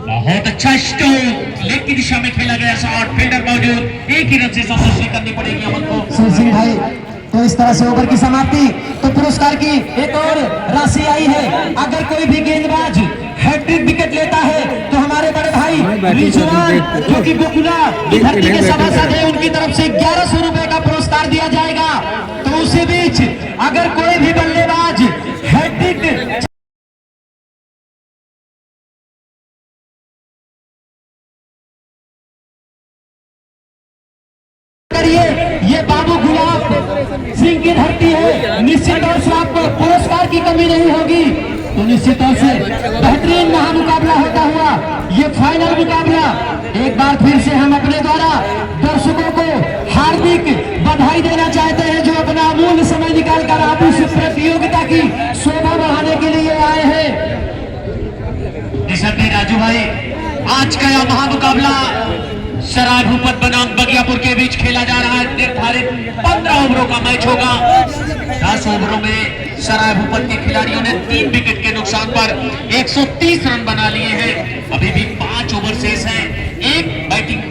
बहुत अच्छा स्ट्रोक, लेग की दिशा में खेला गया शॉट, फील्डर मौजूद, एक ही रन से संतुष्टि करनी पड़ेगी अमन को। शेर सिंह भाई, तो इस तरह से ओवर की समाप्ति। तो पुरस्कार की एक और राशि आई है, अगर कोई भी गेंदबाज हैट्रिक विकेट लेता है तो हमारे बड़े भाई रिजवान, जो कि गोकुला की धरती के सभासद है, उनकी तरफ से 1100 रुपए का पुरस्कार दिया जाएगा। तो उसी बीच अगर कोई भी बल्लेबाज हैट्रिक करिए, ये बाबू गुलाब सिंह की धरती है, निश्चित तौर से आपको पुरस्कार की कमी नहीं होगी। तो निश्चित तौर से बेहतरीन महामुकाबला होता हुआ ये फाइनल मुकाबला एक बार फिर से हम अपने द्वारा दर्शकों को हार्दिक बधाई देना चाहते हैं, जो अपना अमूल्य समय निकालकर आप इस प्रतियोगिता की शोभा बढ़ाने के लिए आए हैं। राजू भाई, आज का यह महामुकाबला सराय भूपत बनाम बगियापुर के बीच खेला जा रहा है। निर्धारित 15 ओवरों का मैच होगा। 10 ओवरों में सराय भूपत के खिलाड़ियों ने 3 विकेट के नुकसान पर 130 रन बना लिए हैं। अभी भी 5 ओवर शेष हैं। एक बैटिंग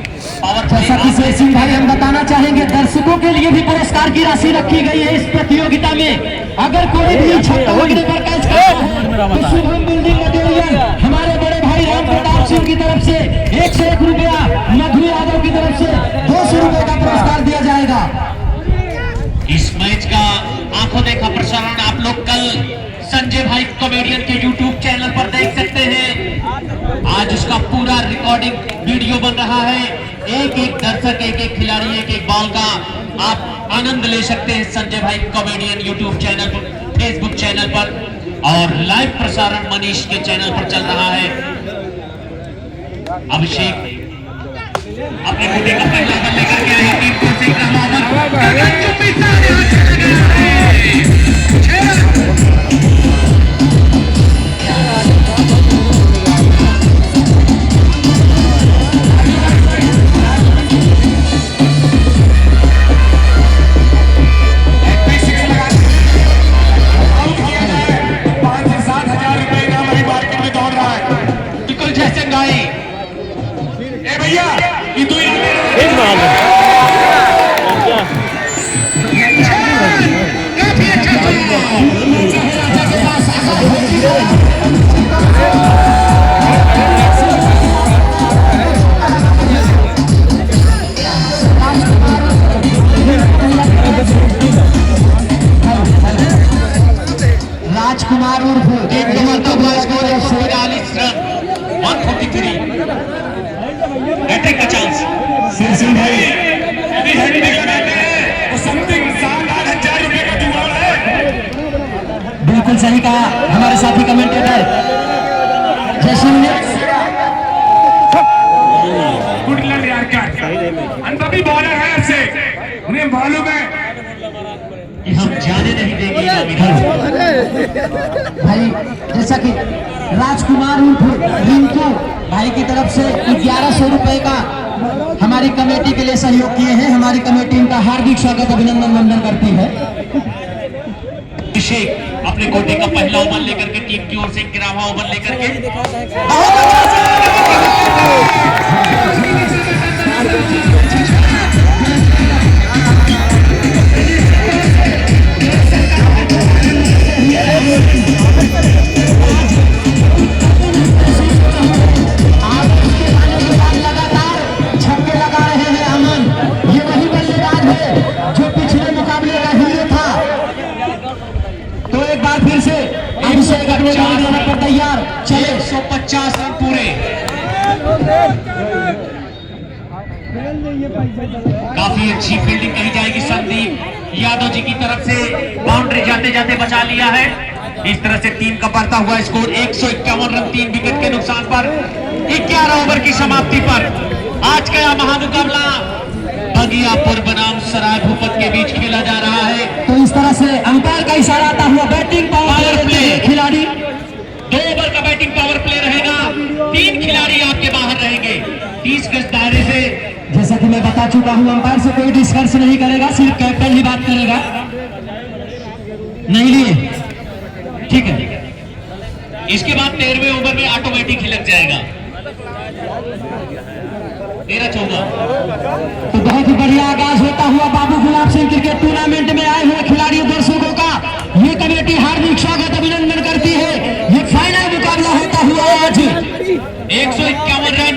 पावर जैसा कि शेर सिंह भाई हम बताना चाहेंगे, दर्शकों के लिए भी पुरस्कार की राशि रखी गई है इस प्रतियोगिता में। अगर कोई भी छक्का लगने पर कैच करता तो शुभम बिल्डिंग मटेरियल हमारे बड़े भाई राम प्रताप सिंह की तरफ से 101 रुपया, मधु यादव की तरफ से 200 रुपए का पुरस्कार दिया जाएगा। इस मैच का आंखों देखा प्रसारण आप लोग कल संजय भाई कॉमेडियन के YouTube चैनल पर देख सकते हैं। आज उसका पूरा रिकॉर्डिंग वीडियो बन रहा है। एक एक दर्शक, एक एक खिलाड़ी, एक एक बॉल का आप आनंद ले सकते हैं संजय भाई कॉमेडियन YouTube चैनल पर, फेसबुक चैनल पर, और लाइव प्रसारण मनीष के चैनल पर चल रहा है। अभिषेक अपने गुड्डे का पहला बल लेकर के आए, टीम को से राजकुमार उर्फ एक नंबर का बॉल स्कोर 143 रन, 143 हैट्रिक का चांस। सिंह भाई अभी हैट्रिक लगाते हैं तो समथिंग 7,000 रुपए का जुगाड़ है। बिल्कुल सही कहा हमारे साथी कमेंटेटर जैसे गुड लक यार, क्या अनुभवी बॉलर है ऐसे, उन्हें मालूम है कि हम जाने नहीं देंगे। भाई जैसा कि राजकुमार उर्फ रिंकू भाई की तरफ से 1100 रुपए का हमारी कमेटी के लिए सहयोग किए हैं। हमारी कमेटी इनका हार्दिक स्वागत, अभिनंदन वंदन करती है। अभिषेक अपने गोटे का पहला ओवर लेकर के टीम की ओर से 11वां ओवर लेकर के तैयार चले 150 रन पूरे। काफी अच्छी फील्डिंग कही जाएगी। संदीप यादव जी की तरफ से बाउंड्री जाते जाते बचा लिया है। इस तरह से टीम का बढ़ता हुआ स्कोर 151 रन, 3 विकेट के नुकसान पर 11 ओवर की समाप्ति पर आज का यह महामुकाबला बगियापुर बनाम सराय भूपत के बीच खेला जा रहा है। तो इस तरह से अंपायर का इशारा आता हुआ बैटिंग पावर प्ले खिलाड़ी 2 ओवर का बैटिंग पावर प्ले रहेगा। 3 खिलाड़ी आपके बाहर रहेंगे 30 गज दायरे से। जैसा कि मैं बता चुका हूं, अंपायर से कोई डिस्कस नहीं करेगा, सिर्फ कैप्टन ही बात करेगा। नहीं लिए ठीक है। इसके बाद 13वें ओवर में ऑटोमेटिक ही लग जाएगा। 13-14 तो बहुत ही बढ़िया आगाज होता हुआ बाबू गुलाब सिंह क्रिकेट टूर्नामेंट में आए हुए खिलाड़ियों दर्शकों का ये कमेटी हार्दिक स्वागत अभिनंदन करती है। ये फाइनल मुकाबला होता हुआ आज 151 रन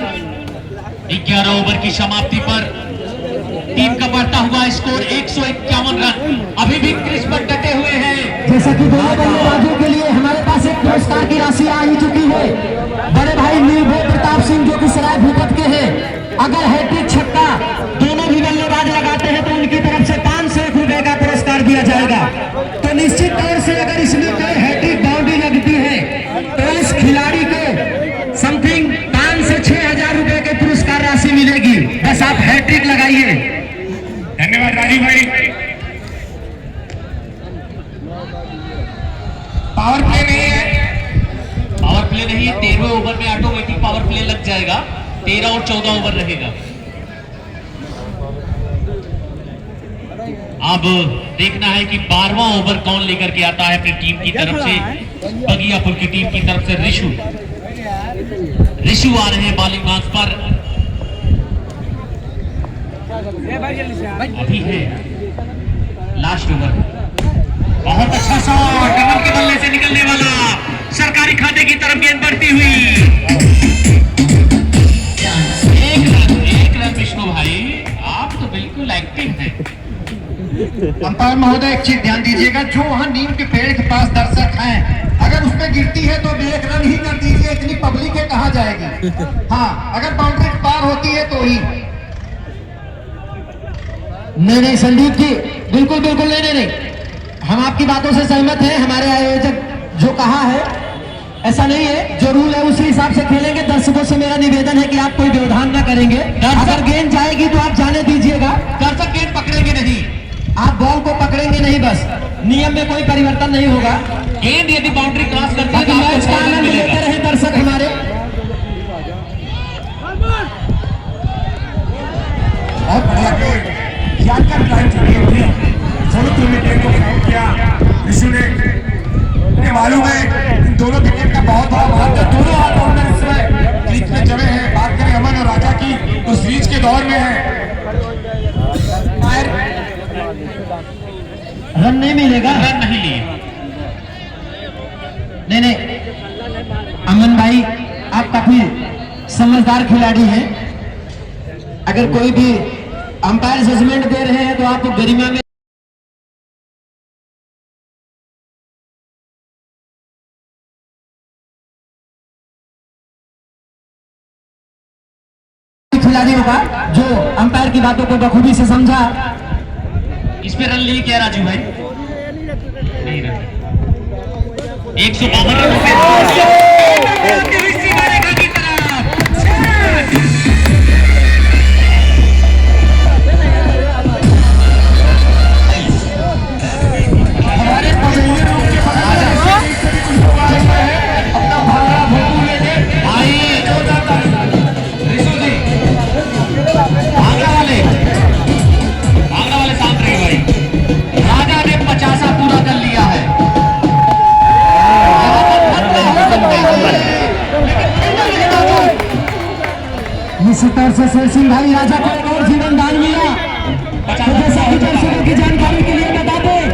11 ओवर की समाप्ति पर टीम का बढ़ता हुआ स्कोर 151 रन। अभी भी क्रीज पर डटे हुए हैं। जैसा कि दोनों बल्लेबाजों के लिए हमारे पास एक पुरस्कार की राशि आ ही चुकी है। बड़े भाई निर्भय प्रताप सिंह जो कि सराय भूपत के हैं, अगर हैट्रिक छक्का दोनों भी बल्लेबाज लगाते हैं तो उनकी तरफ से 500 रुपए का पुरस्कार दिया जाएगा। तो निश्चित तौर से अगर इसमें कोई हैट्रिक बाउंड्री लगती है तो इस खिलाड़ी को समथिंग 5 से 6,000 रुपए के पुरस्कार राशि मिलेगी। बस आप हैट्रिक लगाइए। धन्यवाद राजीव भाई। पावर प्ले नहीं है, पावर प्ले नहीं है। 13वें ओवर में ऑटोमेटिक पावर प्ले लग जाएगा। 13 और 14 ओवर रहेगा। अब देखना है कि 12वां ओवर कौन लेकर के आता है अपनी टीम की तरफ से। बगियापुर की टीम की तरफ से ऋषु आ रहे हैं बॉलिंग मार्क पर। अभी है लास्ट ओवर। बहुत अच्छा शॉट, कमल के बल्ले से निकलने वाला, सरकारी खाते की तरफ गेंद बढ़ती हुई। एक रन विष्णु भाई, आप तो बिल्कुल एक्टिव हैं। अंपायर महोदय एक चीज ध्यान दीजिएगा, जो वहाँ नीम के पेड़ के पास दर्शक हैं, अगर उसमें गिरती है तो भी एक रन ही कर दीजिए, इतनी पब्लिक है कहाँ जाएगी। हाँ, अगर बाउंड्री पार होती है तो ही। नहीं संदीप जी, बिल्कुल बिल्कुल नहीं, हम आपकी बातों से सहमत हैं। हमारे आयोजक जो कहा है ऐसा नहीं है, जो रूल है उसी हिसाब से खेलेंगे। दर्शकों से मेरा निवेदन है कि आप कोई व्यवधान ना करेंगे। अगर गेंद जाएगी तो आप जाने दीजिएगा। दर्शक गेंद पकड़ेंगे नहीं, आप बॉल को पकड़ेंगे नहीं, बस नियम में कोई परिवर्तन नहीं होगा। गेंद यदि बाउंड्री क्रॉस करती है तो मैच का आनंद लेते रहे दर्शक हमारे। बहुत बढ़िया गेंद, यादगार लाइन चली थी, सोनू ने गेंद को फाउल किया। ऋषु ने, मुझे मालूम है इन दोनों विकेट का बहुत बड़ा महत्व है। दोनों ऑलराउंडर इस समय क्रीज में जमे हैं। बात करें अमन और राजा की तो सीरीज के दौर में है। रन नहीं मिलेगा, रन नहीं लिए। नहीं, अमन भाई आप काफी समझदार खिलाड़ी हैं। अगर कोई भी अंपायर जजमेंट दे रहे हैं तो आप गरिमा में खिलाड़ियों का, जो अंपायर की बातों को बखूबी से समझा। इस पे रन लिए क्या राजू भाई? 152 रन पे हमारे पवेलियन रूम के बगल अपना भाड़ा भोपू लेके आइए ऋषु जी, आगरा वाले शांत रहिए भाई। राजा ने 50 पूरा कर लिया है। निश्चित तौर से शेर सिंह भाई राजा को एक और जीवन दान मिला। जैसा कि दर्शकों की जानकारी के लिए बता दें,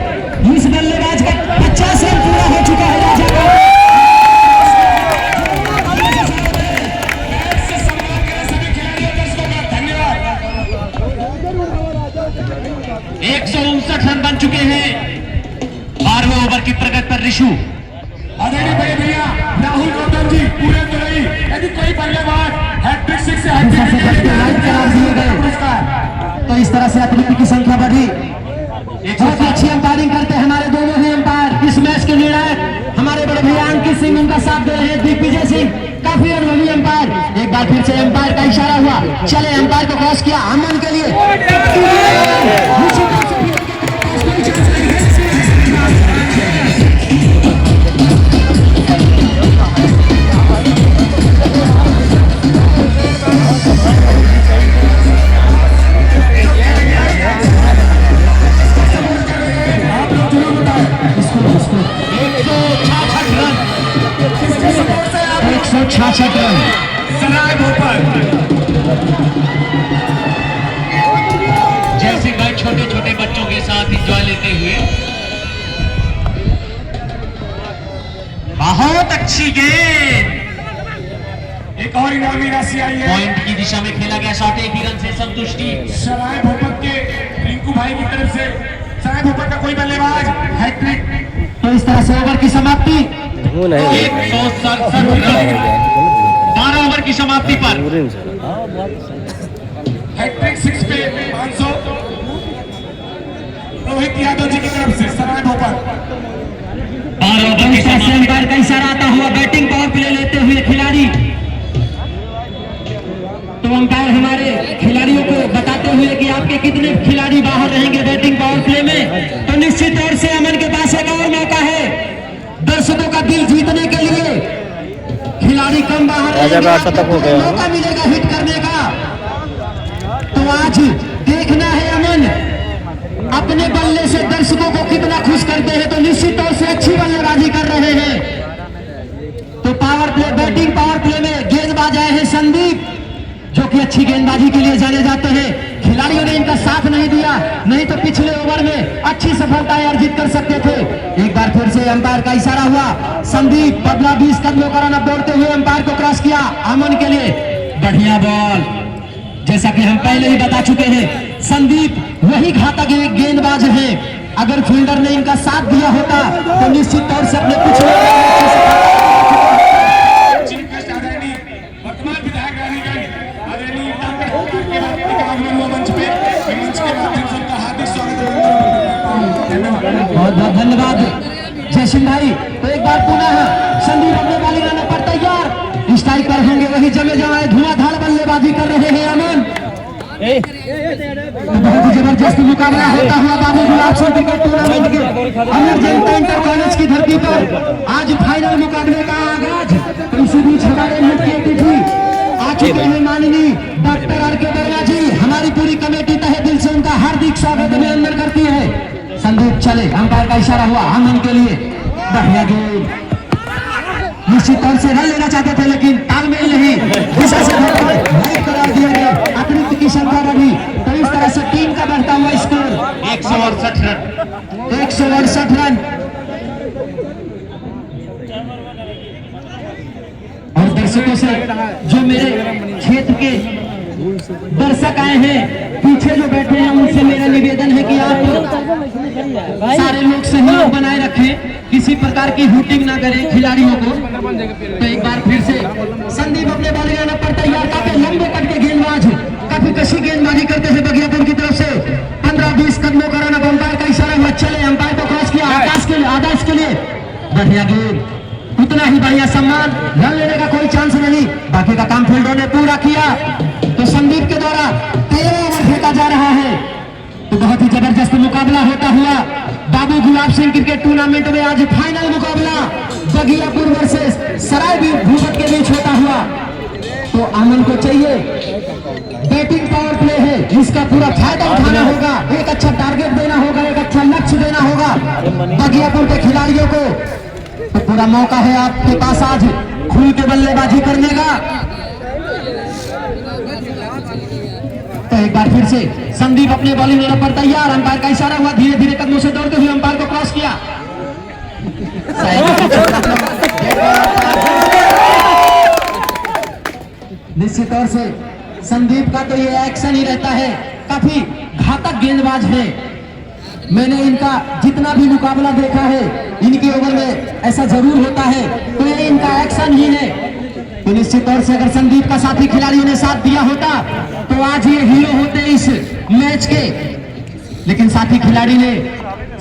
इस बल्लेबाज का 50 रन पूरा हो चुका है। राजा का सभी खिलाड़ियों दर्शकों का धन्यवाद। 159 रन बन चुके हैं 12वें ओवर की प्रगति पर ऋषु। आदरणीय बड़े भैया राहुल गौतम जी पूरे दुबई, यदि कोई बल्लेबाज हैट्रिक सिक्स से तो इस तरह से अतिरिक्त की संख्या बढ़ी। बहुत ही अच्छी अंपायरिंग करते हैं हमारे दोनों ही अंपायर। इस मैच के निर्णायक हमारे बड़े भैया अंकित सिंह, उनका साथ दे रहे हैं दिग्विजय सिंह, काफी अनुभवी अंपायर। एक बार फिर से अंपायर का इशारा हुआ, चले अंपायर को क्रॉस किया अमन के लिए। सराय भोपाल जैसे भाई छोटे छोटे बच्चों के साथ एंजॉय लेते हुए, बहुत अच्छी गेंद। एक और इनामी राशि आई है पॉइंट की दिशा में खेला गया शॉट, एक ही रन से संतुष्टि। सराय भोपाल के रिंकू भाई की तरफ से। सराय भोपाल का कोई बल्लेबाज हैट्रिक। तो इस तरह से ओवर की समाप्ति 167 रन 12 ओवर की समाप्ति पर। हैट्रिक सिक्स पे 500 रोहित यादव जी की तरफ से सराय भोपाल। 12 ओवर की समाप्ति। अंपायर का इशारा आता हुआ बैटिंग पावर प्ले लेते हुए खिलाड़ी, तो अंपायर हमारे खिलाड़ियों को बताते हुए कि आपके कितने खिलाड़ी बाहर रहेंगे बैटिंग पावर प्ले में। तो निश्चित तौर से अमन के पास एक और मौका है दर्शकों का दिल जीतने के लिए। खिलाड़ी कम बाहर रहेंगे, आपको मौका मिलेगा हिट करने का। तो आज देखना है अमन अपने बल्ले से दर्शकों को कितना खुश करते हैं। तो निश्चित तौर से अच्छी बल्लेबाजी कर रहे हैं। तो power play, batting power play में गेंदबाज आए हैं संदीप, जो कि अच्छी गेंदबाजी के लिए जाने जाते हैं। खिलाड़ियों ने इनका साथ नहीं दिया, नहीं तो पिछले ओवर में अच्छी सफलताएं अर्जित कर सकते थे। एक बार फिर से अंपायर का इशारा हुआ, संदीप बदला 20 कदमों का रन अप दौड़ते हुए अंपायर को क्रॉस किया अमन के लिए। बढ़िया बॉल, जैसा कि हम पहले ही बता चुके हैं, संदीप वही घातक गेंदबाज हैं अगर फील्डर ने इनका साथ दिया होता तो निश्चित तौर से अपने पिछले चीफ गेस्ट आदरणीय वर्तमान विधायक रानीगंज आदरणीय डॉक्टर आगमन हुआ मंच पे मंच के माध्यम से उनका हार्दिक स्वागत धन्यवाद। बहुत बहुत धन्यवाद जय सिंह भाई। तो एक बार पुनः संदीप अपने बॉलिंग आने पर तैयार, स्ट्राइकर होंगे वही जमे जमाए धुआंधार बल्लेबाजी कर रहे हैं अमन। बहुत ही जबरदस्त मुकाबला होता हुआ बाबू गुलाब सिंह क्रिकेट टूर्नामेंट के अमर जनता इंटर कॉलेज की धरती पर आज फाइनल मुकाबले का आगाज। तो इसी बीच हमारे मुख्य अतिथि आ चुके हैं माननीय डॉक्टर आर.के. वर्मा जी। हमारी पूरी कमेटी तहे दिल से उनका हार्दिक स्वागत अभिनंदन करती है। संदीप चले, अंपायर का इशारा हुआ अमन के लिए। बढ़िया गेंद, निश्चित तौर से रन लेना चाहते थे लेकिन तालमेल नहीं, दिशा से राइट करार दिया गया। अतिरिक्त की संख्या बढ़ी तो इस तरह से टीम का बढ़ता हुआ स्कोर 168 रन। 168 रन। और दर्शकों से जो मेरे क्षेत्र के दर्शक आए हैं पीछे जो बैठे हैं उनसे मेरा निवेदन है कि आप सारे लोग सहयोग बनाए रखें, किसी प्रकार की हुटिंग ना करें खिलाड़ियों को। तो एक बार फिर से संदीप अपने बॉलिंग आने पर तैयार, काफी लंबे कट के गेंदबाज, काफी कशी गेंदबाजी करते हैं बगियापुर की तरफ से। 15-20 कदमों का रन। अंपायर का इशारा हुआ, चले। अंपायर को क्रॉस किया आकाश के लिए। बढ़िया गेंद, उतना ही बढ़िया सम्मान, रन लेने का कोई चांस नहीं। बाकी का काम फील्डर ने पूरा किया। तो संदीप के द्वारा 13 ओवर फेंका जा रहा है। तो बहुत ही जबरदस्त मुकाबला होता हुआ बाबू गुलाब सिंह क्रिकेट टूर्नामेंट में आज फाइनल मुकाबला बगियापुर वर्सेस सराय भूपत के बीच होता हुआ। तो अमन को चाहिए, बैटिंग पावर प्ले है, इसका पूरा फायदा उठाना होगा। एक अच्छा टारगेट देना होगा, एक अच्छा लक्ष्य देना होगा बगियापुर के खिलाड़ियों को। तो पूरा मौका है आपके पास आज खुल के बल्लेबाजी करने का। तो एक बार फिर से संदीप अपने बॉलिंग लेने पर तैयार। अंपायर का इशारा हुआ, धीरे धीरे कदमों से दौड़ते हुए अंपायर को क्रॉस किया। निश्चित तौर से संदीप का तो ये एक्शन ही रहता है, काफी घातक गेंदबाज है। मैंने इनका जितना भी मुकाबला देखा है इनके ओवर में ऐसा जरूर होता है। तो ये इनका एक्शन ही है। तो निश्चित तौर से अगर संदीप का साथी खिलाड़ियों ने साथ दिया होता तो आज ये हीरो होते इस मैच के, लेकिन साथी खिलाड़ी ने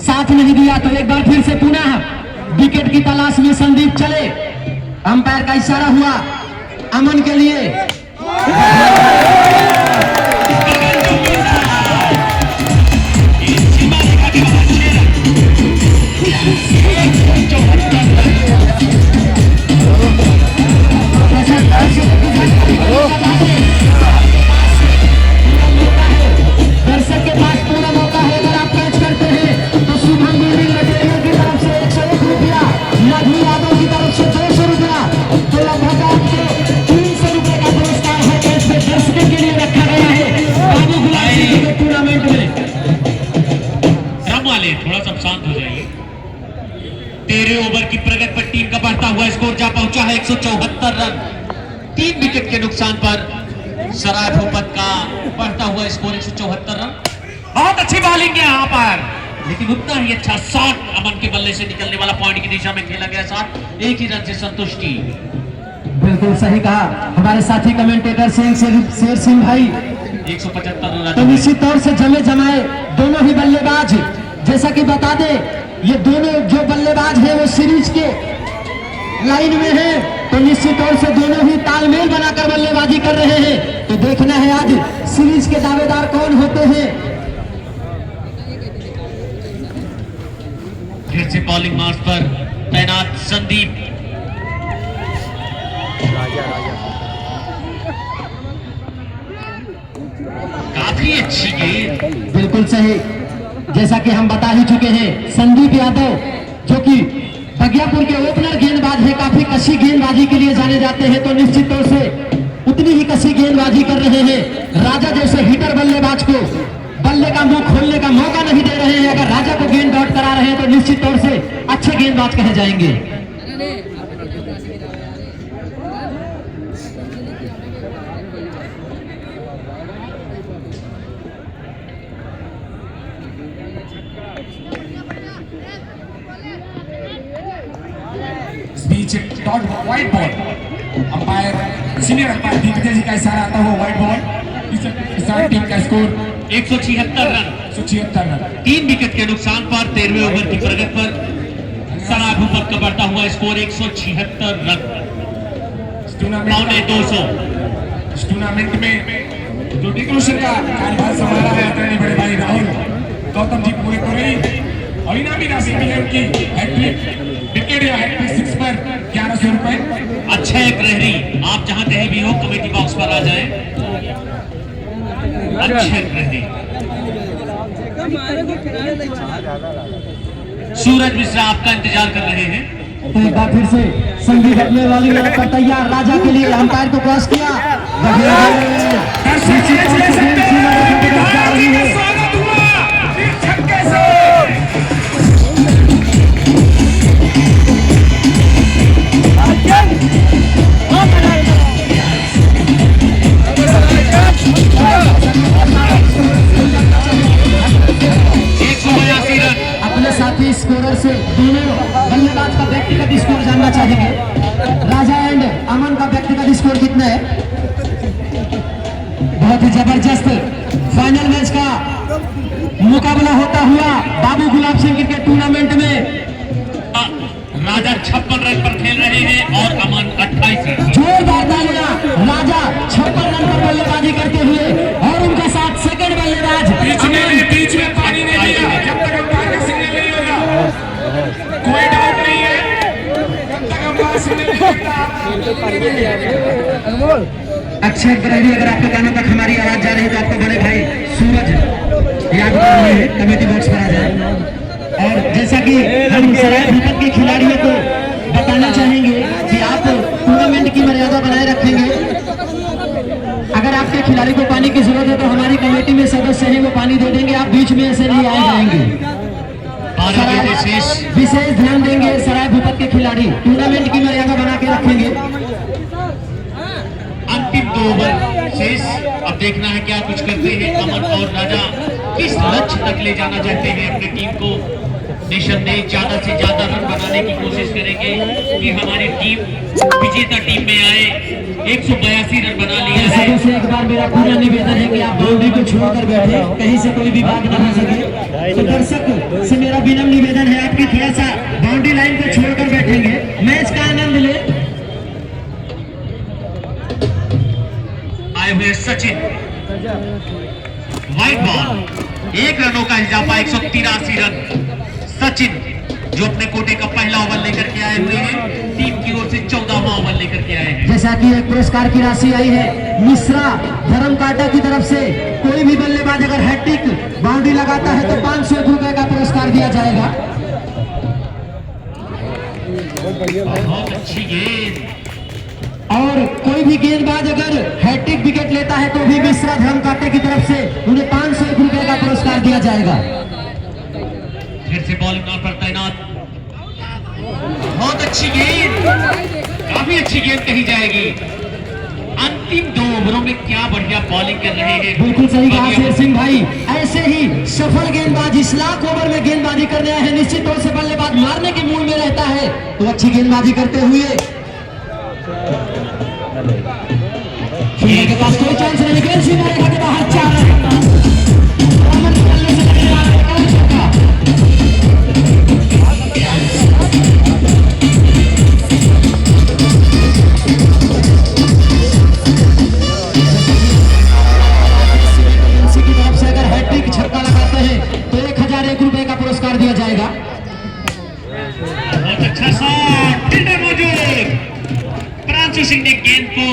साथ नहीं दिया। तो एक बार फिर से पुनः विकेट की तलाश में संदीप चले। अंपायर का इशारा हुआ अमन के लिए। दर्शक के पास पूरा मौका है, अगर आप कैच करते हैं तो शुभम बिल्डिंग मटेरियल की तरफ से 101 रुपया, मधु यादव की तरफ से 200 रुपया, तो लगभग आपको 300 रुपये का पुरस्कार है कैच में दर्शकों के लिए रखा गया है बाबू गुलाब सिंह क्रिकेट टूर्नामेंट में। ड्रम वाले थोड़ा सा शांत हो जाइए। 13 ओवर की प्रगति पर टीम का बढ़ता हुआ स्कोर जा पहुंचा है 174 रन। 3 विकेट के नुकसान पर सराय भूपत का बढ़ता हुआ स्कोर 174 रन। बहुत अच्छी बॉलिंग है यहाँ पर, लेकिन उतना ही अच्छा शॉट अमन के बल्ले से निकलने वाला पॉइंट की दिशा में खेला गया शॉट, एक ही रन से संतुष्टि। बिल्कुल सही कहा हमारे साथी कमेंटेटर शेर सिंह भाई। 175 रन। तो निश्चित तौर से जमे जमाए दोनों ही बल्लेबाज, जैसा कि बता दे ये दोनों जो बल्लेबाज हैं वो सीरीज के लाइन में है। तो निश्चित तौर से दोनों ही तालमेल बनाकर बल्लेबाजी कर रहे हैं। तो देखना है आज सीरीज के दावेदार कौन होते हैं। फिर से बॉलिंग मार्च पर तैनात संदीप। काफी अच्छी गेंद। बिल्कुल सही, जैसा कि हम बता ही चुके हैं संदीप यादव जो कि बगियापुर के ओपनर गेंदबाज है, काफी कशी गेंदबाजी के लिए जाने जाते हैं। तो निश्चित तौर से उतनी ही कशी गेंदबाजी कर रहे हैं। राजा जैसे हिटर बल्लेबाज को बल्ले का मुंह खोलने का मौका नहीं दे रहे हैं। अगर राजा को गेंद आउट करा रहे हैं तो निश्चित तौर से अच्छे गेंदबाज कहे जाएंगे। बीच dot wide ball. Umpire senior umpire Digvijay ji का इशारा आता हुआ व्हाइट बॉल। इस टीम का स्कोर 176 रन। 176 रन। 3 विकेट के नुकसान पर 13वें ओवर की प्रगति पर सराय भूपत का बढ़ता हुआ स्कोर 176 रन। पौने 200। इस टूर्नामेंट में जो डिक्लोशन का कार्यभार संभाला है आदरणीय बड़े भाई राहुल गौतम जी पूरे को रही और इनामी राशि मिली उनकी हैट्रिक विकेट या हैट्रिक 6 पर 1100 रुपए। अक्षय प्रहरी, आप जहां कहीं भी हो कमेटी बॉक्स पर आ जाएं। अक्षय प्रहरी। सूरज मिश्रा आपका इंतजार कर रहे हैं। तो एक बार फिर से संधि घटने वाली पर तैयार राजा के लिए अंपायर को क्रॉस किया। अपने साथी स्कोरर से दोनों बल्लेबाज का व्यक्तिगत स्कोर जानना चाहेंगे। राजा एंड अमन का व्यक्तिगत स्कोर कितना है? बहुत ही जबरदस्त फाइनल मैच का मुकाबला होता हुआ बाबू गुलाब सिंह क्रिकेट टूर्नामेंट में राजा 56 रन पर खेल रहे हैं और अमन 28 रन। जोरदार तालियां। राजा 56 रन पर बल्लेबाजी करते हुए और उनका साथ सेकंड बल्लेबाज बीच में पानी नहीं दिया जब तक अंपायर का सिग्नल नहीं होगा। कोई डाउट नहीं है जब तक अंपायर सिग्नल नहीं होता। अक्षय प्रहरी, अगर आपके कानों तक हमारी आवाज जा रही है तो आपको बड़े भाई सूरज याद कर रहे हैं, कमेटी बॉक्स पर आ जाए। और जैसा कि हम सराय भूपत के खिलाड़ियों को बताना चाहेंगे कि आप टूर्नामेंट की मर्यादा बनाए रखेंगे। अगर आपके खिलाड़ी को पानी की जरूरत है तो हमारी कमेटी में सदस्य हैं, वो पानी दे देंगे। आप बीच में ऐसे नहीं आए जाएंगे। विशेष ध्यान देंगे सराय भूपत के खिलाड़ी, टूर्नामेंट की मर्यादा बना के रखेंगे। अंतिम 2 ओवर शेष। अब देखना है क्या कुछ करते हैं अमन और राजा, किस लक्ष्य तक ले जाना चाहते हैं अपनी टीम को। निसंदेह ज्यादा से ज्यादा रन बनाने की कोशिश करेंगे कि हमारी टीम विजेता टीम में आए। 182 रन बना लिया है। से एक बार मेरा पूरा निवेदन है कि आप बाउंड्री को छोड़कर बैठे, कहीं से कोई विवाद न हो सके। तो दर्शक से मेरा विनम्र निवेदन है आपकी थोड़ा सा बाउंड्री लाइन को छोड़कर बैठेंगे, मैच का आनंद ले। आए हुए सचिन, व्हाइट बॉल, 1 रनों का इजाफा, 183 रन। सचिन जो अपने कोटे का पहला ओवर लेकर के आए हुए हैं, टीम की ओर से 14वां ओवर लेकर के आए हैं। जैसा कि एक पुरस्कार की राशि आई है मिश्रा धर्म काटा की तरफ से, कोई भी बल्लेबाज अगर हैट्रिक बाउंड्री लगाता है तो 500 रुपए का पुरस्कार दिया जाएगा। बहुत अच्छी गेंद। और कोई भी गेंदबाज अगर हैट्रिक विकेट लेता है तो भी मिश्रा धर्म काटे की तरफ से उन्हें 500 रुपए का पुरस्कार दिया जाएगा। फिर से बॉलिंग पर तैनात। बहुत अच्छी गेंद, काफी अच्छी गेंद कही जाएगी। अंतिम 2 ओवरों में क्या बढ़िया बॉलिंग कर रहे हैं। बिल्कुल सही कहा शेर सिंह भाई, ऐसे ही सफल गेंदबाज इस लाख ओवर में गेंदबाजी करने आए हैं। निश्चित तौर से बल्लेबाज मारने के मूड में रहता है, तो अच्छी गेंदबाजी करते हुए के पास कोई चांस नहीं। गेंद सीमा रेखा के बाहर 4 रन। की तरफ से अगर हैट्रिक छक्का लगाते हैं तो 1001 रुपए का पुरस्कार दिया जाएगा। बहुत अच्छा शॉट, टिल्डर मौजूद। प्रांशु सिंह ने गेंद को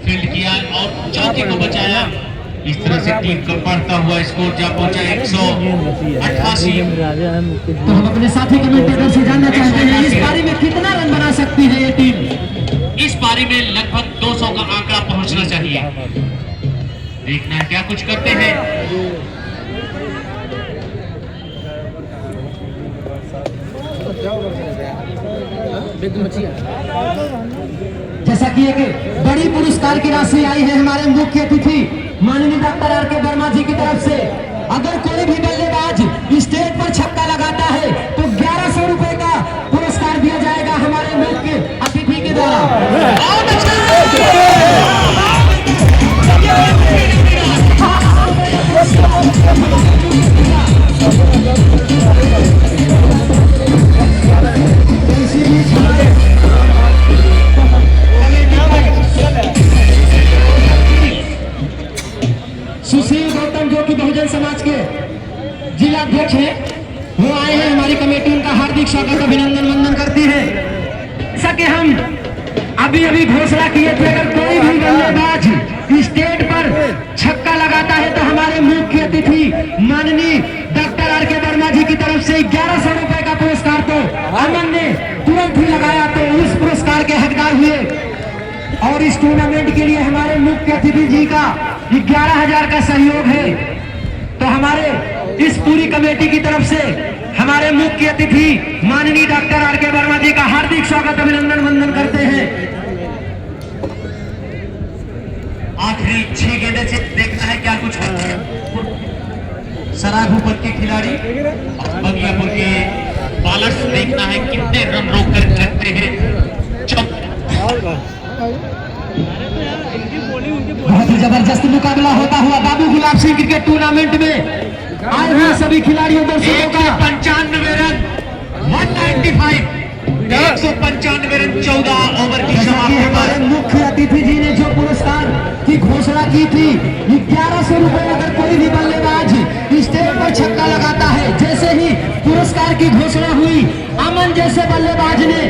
फील्ड किया और चौके को बचाया। इस तरह से टीम का बढ़ता हुआ स्कोर जा पहुंचा 188। तो हम अपने साथी कमेंटेटर से जानना चाहते हैं इस पारी में कितना रन बना सकती है ये टीम? इस पारी में लगभग 200 का आंकड़ा पहुंचना चाहिए। देखना है क्या कुछ करते हैं। जैसा कि एक बड़ी पुरस्कार की राशि आई है हमारे मुख्य अतिथि माननीय डॉक्टर आर के वर्मा जी की तरफ से, अगर कोई भी बल्लेबाज स्टेज पर छक्का लगाता है तो 1100 रुपए का पुरस्कार दिया जाएगा हमारे मुख्य अभी अभी घोषणा किए थे अगर कोई भी बल्लेबाज स्टेट पर छक्का लगाता है तो हमारे मुख्य अतिथि माननीय डॉक्टर आर के वर्मा जी की तरफ से 1100 रुपए का पुरस्कार तो अमन ने तुरंत ही लगाया तो उस पुरस्कार के हकदार हुए। और इस टूर्नामेंट के लिए हमारे मुख्य अतिथि जी का 11,000 का सहयोग है। तो हमारे इस पूरी कमेटी की तरफ से हमारे मुख्य अतिथि माननीय डॉक्टर आर के वर्मा जी का हार्दिक स्वागत अभिनंदन वंदन करते हैं। आखिरी 6 गेंदे से देखना है क्या कुछ है। सराय भूपत के खिलाड़ी बगियापुर के बालर्स देखना है कितने रन रोक कर रखते हैं। बहुत ही जबरदस्त मुकाबला होता हुआ बाबू गुलाब सिंह क्रिकेट टूर्नामेंट में आए हुए सभी खिलाड़ियों दर्शकों का 195 रन 195 195 रन 14 ओवर की समाप्ति हमारे पर। मुख्य अतिथि जी ने जो पुरस्कार की घोषणा की थी 1100 रुपए अगर कोई भी बल्लेबाज स्टेज पर छक्का लगाता है, जैसे ही पुरस्कार की घोषणा हुई अमन जैसे बल्लेबाज ने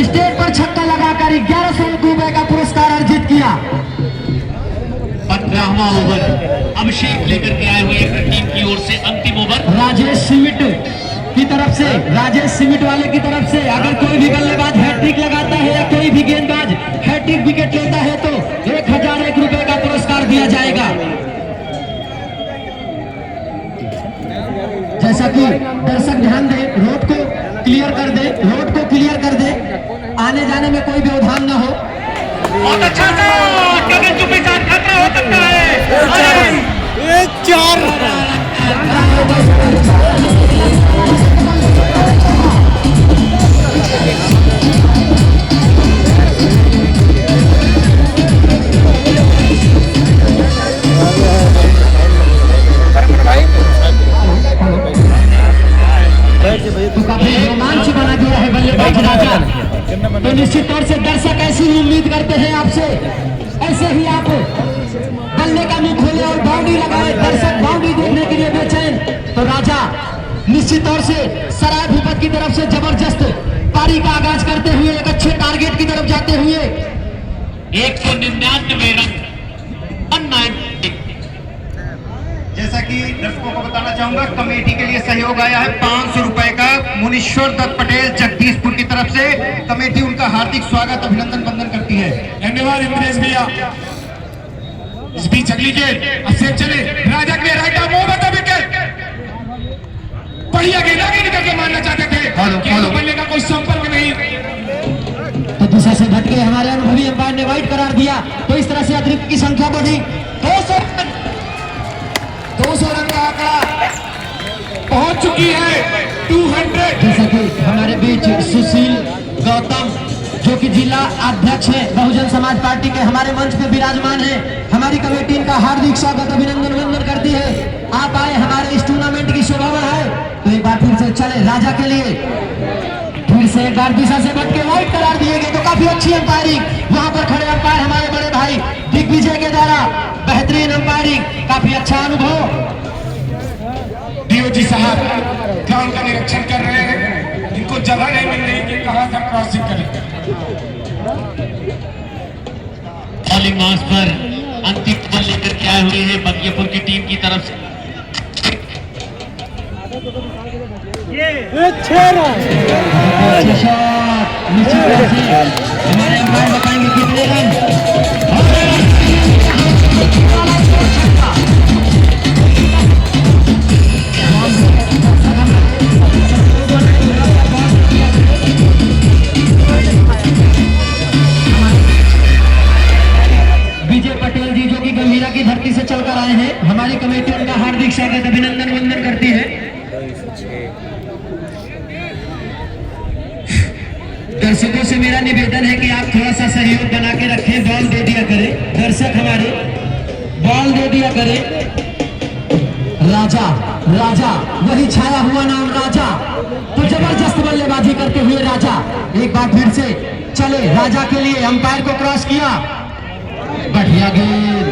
स्टेज पर छक्का लगाकर 1100 रुपए का पुरस्कार अर्जित किया। 15वां ओवर अभिषेक लेकर के आए हुए अपनी टीम की ओर से अंतिम ओवर। राजेश सीमिट की तरफ से, राजेश सीमिट वाले की तरफ से अगर कोई भी बल्लेबाज हैट्रिक लगाता है या कोई भी गेंदबाज हैट्रिक विकेट लेता है तो 1001 रुपए का पुरस्कार दिया जाएगा। जैसा कि दर्शक ध्यान दे, रोड को क्लियर कर दे, रोड को क्लियर कर दे, आने जाने में कोई व्यवधान न हो। बहुत अच्छा था, गगन चुप्पी साथ खतरा हो सकता है। तो काफी रोमांच बना दिया है बल्लेबाज राजा। तो निश्चित तौर से दर्शक ऐसी ही उम्मीद करते हैं आपसे, ऐसे ही आप बल्ले का मुंह खोले और बाउंड्री लगाए, दर्शक बाउंड्री देखने के लिए बेचैन। तो राजा निश्चित तौर से सराय भूपत की तरफ से जबरदस्त पारी का आगाज करते हुए एक अच्छे टारगेट की तरफ जाते हुए 199 रन 190। जैसा कि दर्शकों को बताना चाहूंगा, कमेटी के लिए सहयोग आया है 500 रुपए का मुनीश्वर दत्त पटेल जगदीशपुर की तरफ से। कमेटी उनका हार्दिक स्वागत अभिनंदन वंदन करती है। धन्यवाद इंद्रेश भैया। इस बीच अगली गेंद अब से चले राजा के right arm over the wicket. बढ़िया गेंद आगे निकल के मारना चाहते थे, गेंद बल्ले का कोई संपर्क नहीं। तो दिशा से भटके हमारे अनुभवी अंपायर ने वाइड करार दिया। तो इस तरह से अतिरिक्त की संख्या बढ़ी 200 रन का आंकड़ा पहुंच चुकी है 200। जैसा कि हमारे बीच सुशील गौतम जो कि जिला अध्यक्ष है बहुजन समाज पार्टी के, हमारे मंच पे विराजमान है। हमारी कमेटी इनका हार्दिक स्वागत अभिनंदन वंदन करती है। आप आए हमारे इस टूर्नामेंट की शोभा बढ़ाए। तो एक बार फिर से चले राजा के लिए, फिर से एक बार दिशा से भटके वाइड करार दिए गए। तो काफी अच्छी अंपायरिंग, वहां पर खड़े अंपायर हमारे बड़े भाई दिग्विजय के द्वारा बेहतरीन अंपायरिंग, काफी अच्छा अनुभव। डीओजी साहब ग्राउंड का निरीक्षण कर रहे हैं, इनको जगह नहीं मिल रही कि कहां तक क्रॉसिंग करें। बॉलिंग मार्च पर अंतिम बॉल लेकर के आए हुए हैं बगियापुर की टीम की तरफ से। अच्छा शॉट, निश्चित रूप से हमारे अंपायर बताएंगे कितने रन। विजय पटेल जी जो कि गंभीरा की धरती से चलकर आए हैं, हमारी कमेटी उनका हार्दिक स्वागत अभिनंदन वंदन करती है। दर्शकों से मेरा निवेदन है कि आप थोड़ा सा सहयोग बना के रखें, बॉल दे दिया करें, दर्शक हमारे बॉल दे दिया करें। राजा राजा वही छाया हुआ नाम राजा। तो जबरदस्त बल्लेबाजी करते हुए राजा एक बार फिर से चले राजा के लिए, अंपायर को क्रॉस किया, बढ़िया गेंद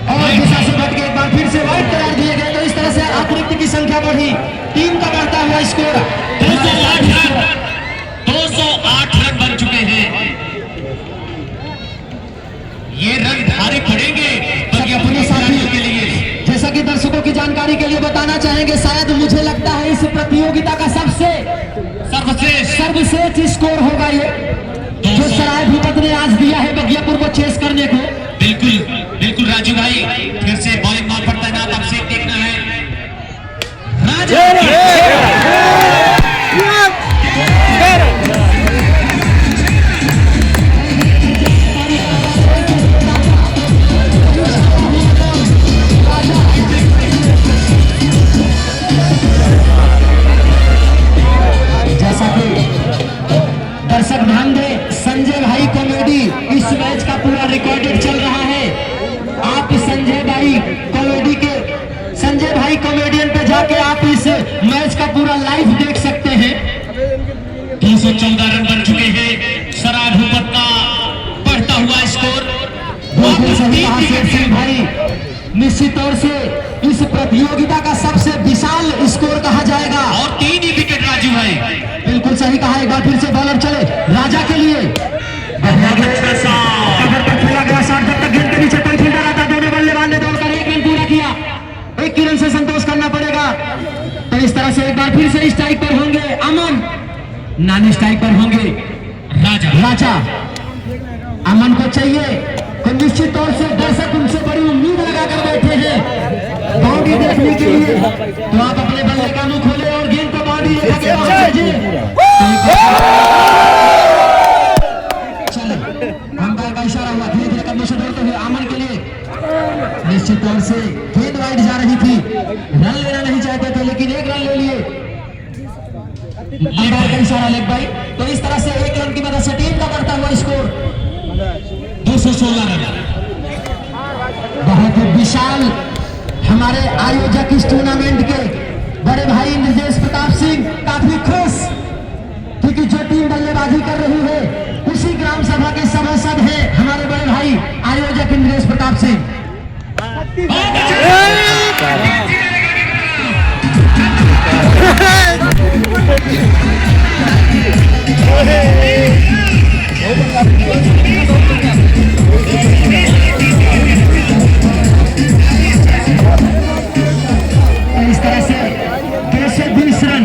और दिशा से भटके एक बार फिर से वाइड करार दिए गए। तो इस तरह से अतिरिक्त की संख्या बढ़ी, टीम का बढ़ता हुआ स्कोर 208 रन बन चुके हैं। जानकारी के लिए बताना चाहेंगे, शायद मुझे लगता है इस प्रतियोगिता का सबसे सर्वश्रेष्ठ स्कोर होगा ये, जो सराय भूपत ने आज दिया है बगियापुर को चेस करने को। बिल्कुल बिल्कुल राजू भाई, फिर से बॉलिंग मार पड़ता है ना, अब से देखना है जैसा कि दर्शक ध्यान दे, संजय भाई कॉमेडी इस मैच का पूरा रिकॉर्डेड चल रहा है। आप संजय भाई कॉमेडियन पे जाके आप इस मैच का पूरा लाइव देख सकते हैं। 214 रन बन चुके हैं सराय भूपत का बढ़ता हुआ स्कोर। बिल्कुल सही कहा शेर सिंह भाई, निश्चित तौर से इस प्रतियोगिता का सबसे विशाल स्कोर कहा जाएगा। और 3 ही विकेट राजू भाई। बिल्कुल सही कहा, एक बार फिर से बॉलर चले राजा के लिए। कवर पर खेला गया शॉट, जब तक गेंद के नीचे कोई फील्डर आता, दोनों बल्लेबाज ने दौड़कर 1 रन पूरा किया। 1 रन से संतोष करना पड़ेगा। तो इस तरह से एक बार फिर से स्ट्राइक पर होंगे अमन, नानी स्ट्राइक पर होंगे राजा। अमन को चाहिए तो निश्चित तौर से दर्शक उनसे बड़ी उम्मीद लगाकर बैठे हैं बाउंड्री देखने के लिए। तो आप अपने बल्ले का मुंह खोले और गेंद को बाउंड्री रेखा के पास भेजिए। चलो, अंपायर का इशारा हुआ, धीरे धीरे कदमों से दौड़ते हुए अमन के लिए। निश्चित तौर से गेंद वाइड जा रही थी, रन लेना नहीं चाहते थे, लेकिन 1 रन ले लिए। अंपायर का इशारा लेग भाई। तो इस तरह से 1 रन की मदद से टीम का बढ़ता हुआ स्कोर 216 रन। बहुत ही विशाल हमारे आयोजक इस टूर्नामेंट के बड़े भाई निर्देश प्रताप सिंह काफी खुश, क्योंकि जो टीम बल्लेबाजी कर रही है उसी ग्राम सभा के सभासद हैं हमारे बड़े भाई आयोजक निर्देश प्रताप सिंह। इस तरह से 220 रन।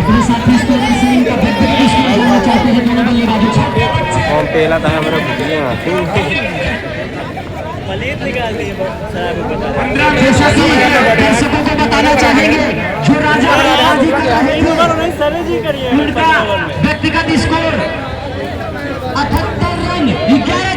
अपने साथी स्कोर से इनका बेहतरीन स्कोर करना चाहते हैं दोनों बल्लेबाजों को। और पहला था हमारा जैसा कि दर्शकों को बताना चाहेंगे, जो राजा बल्लेबाजी कर रहे थे उनका व्यक्तिगत स्कोर 78 रन 11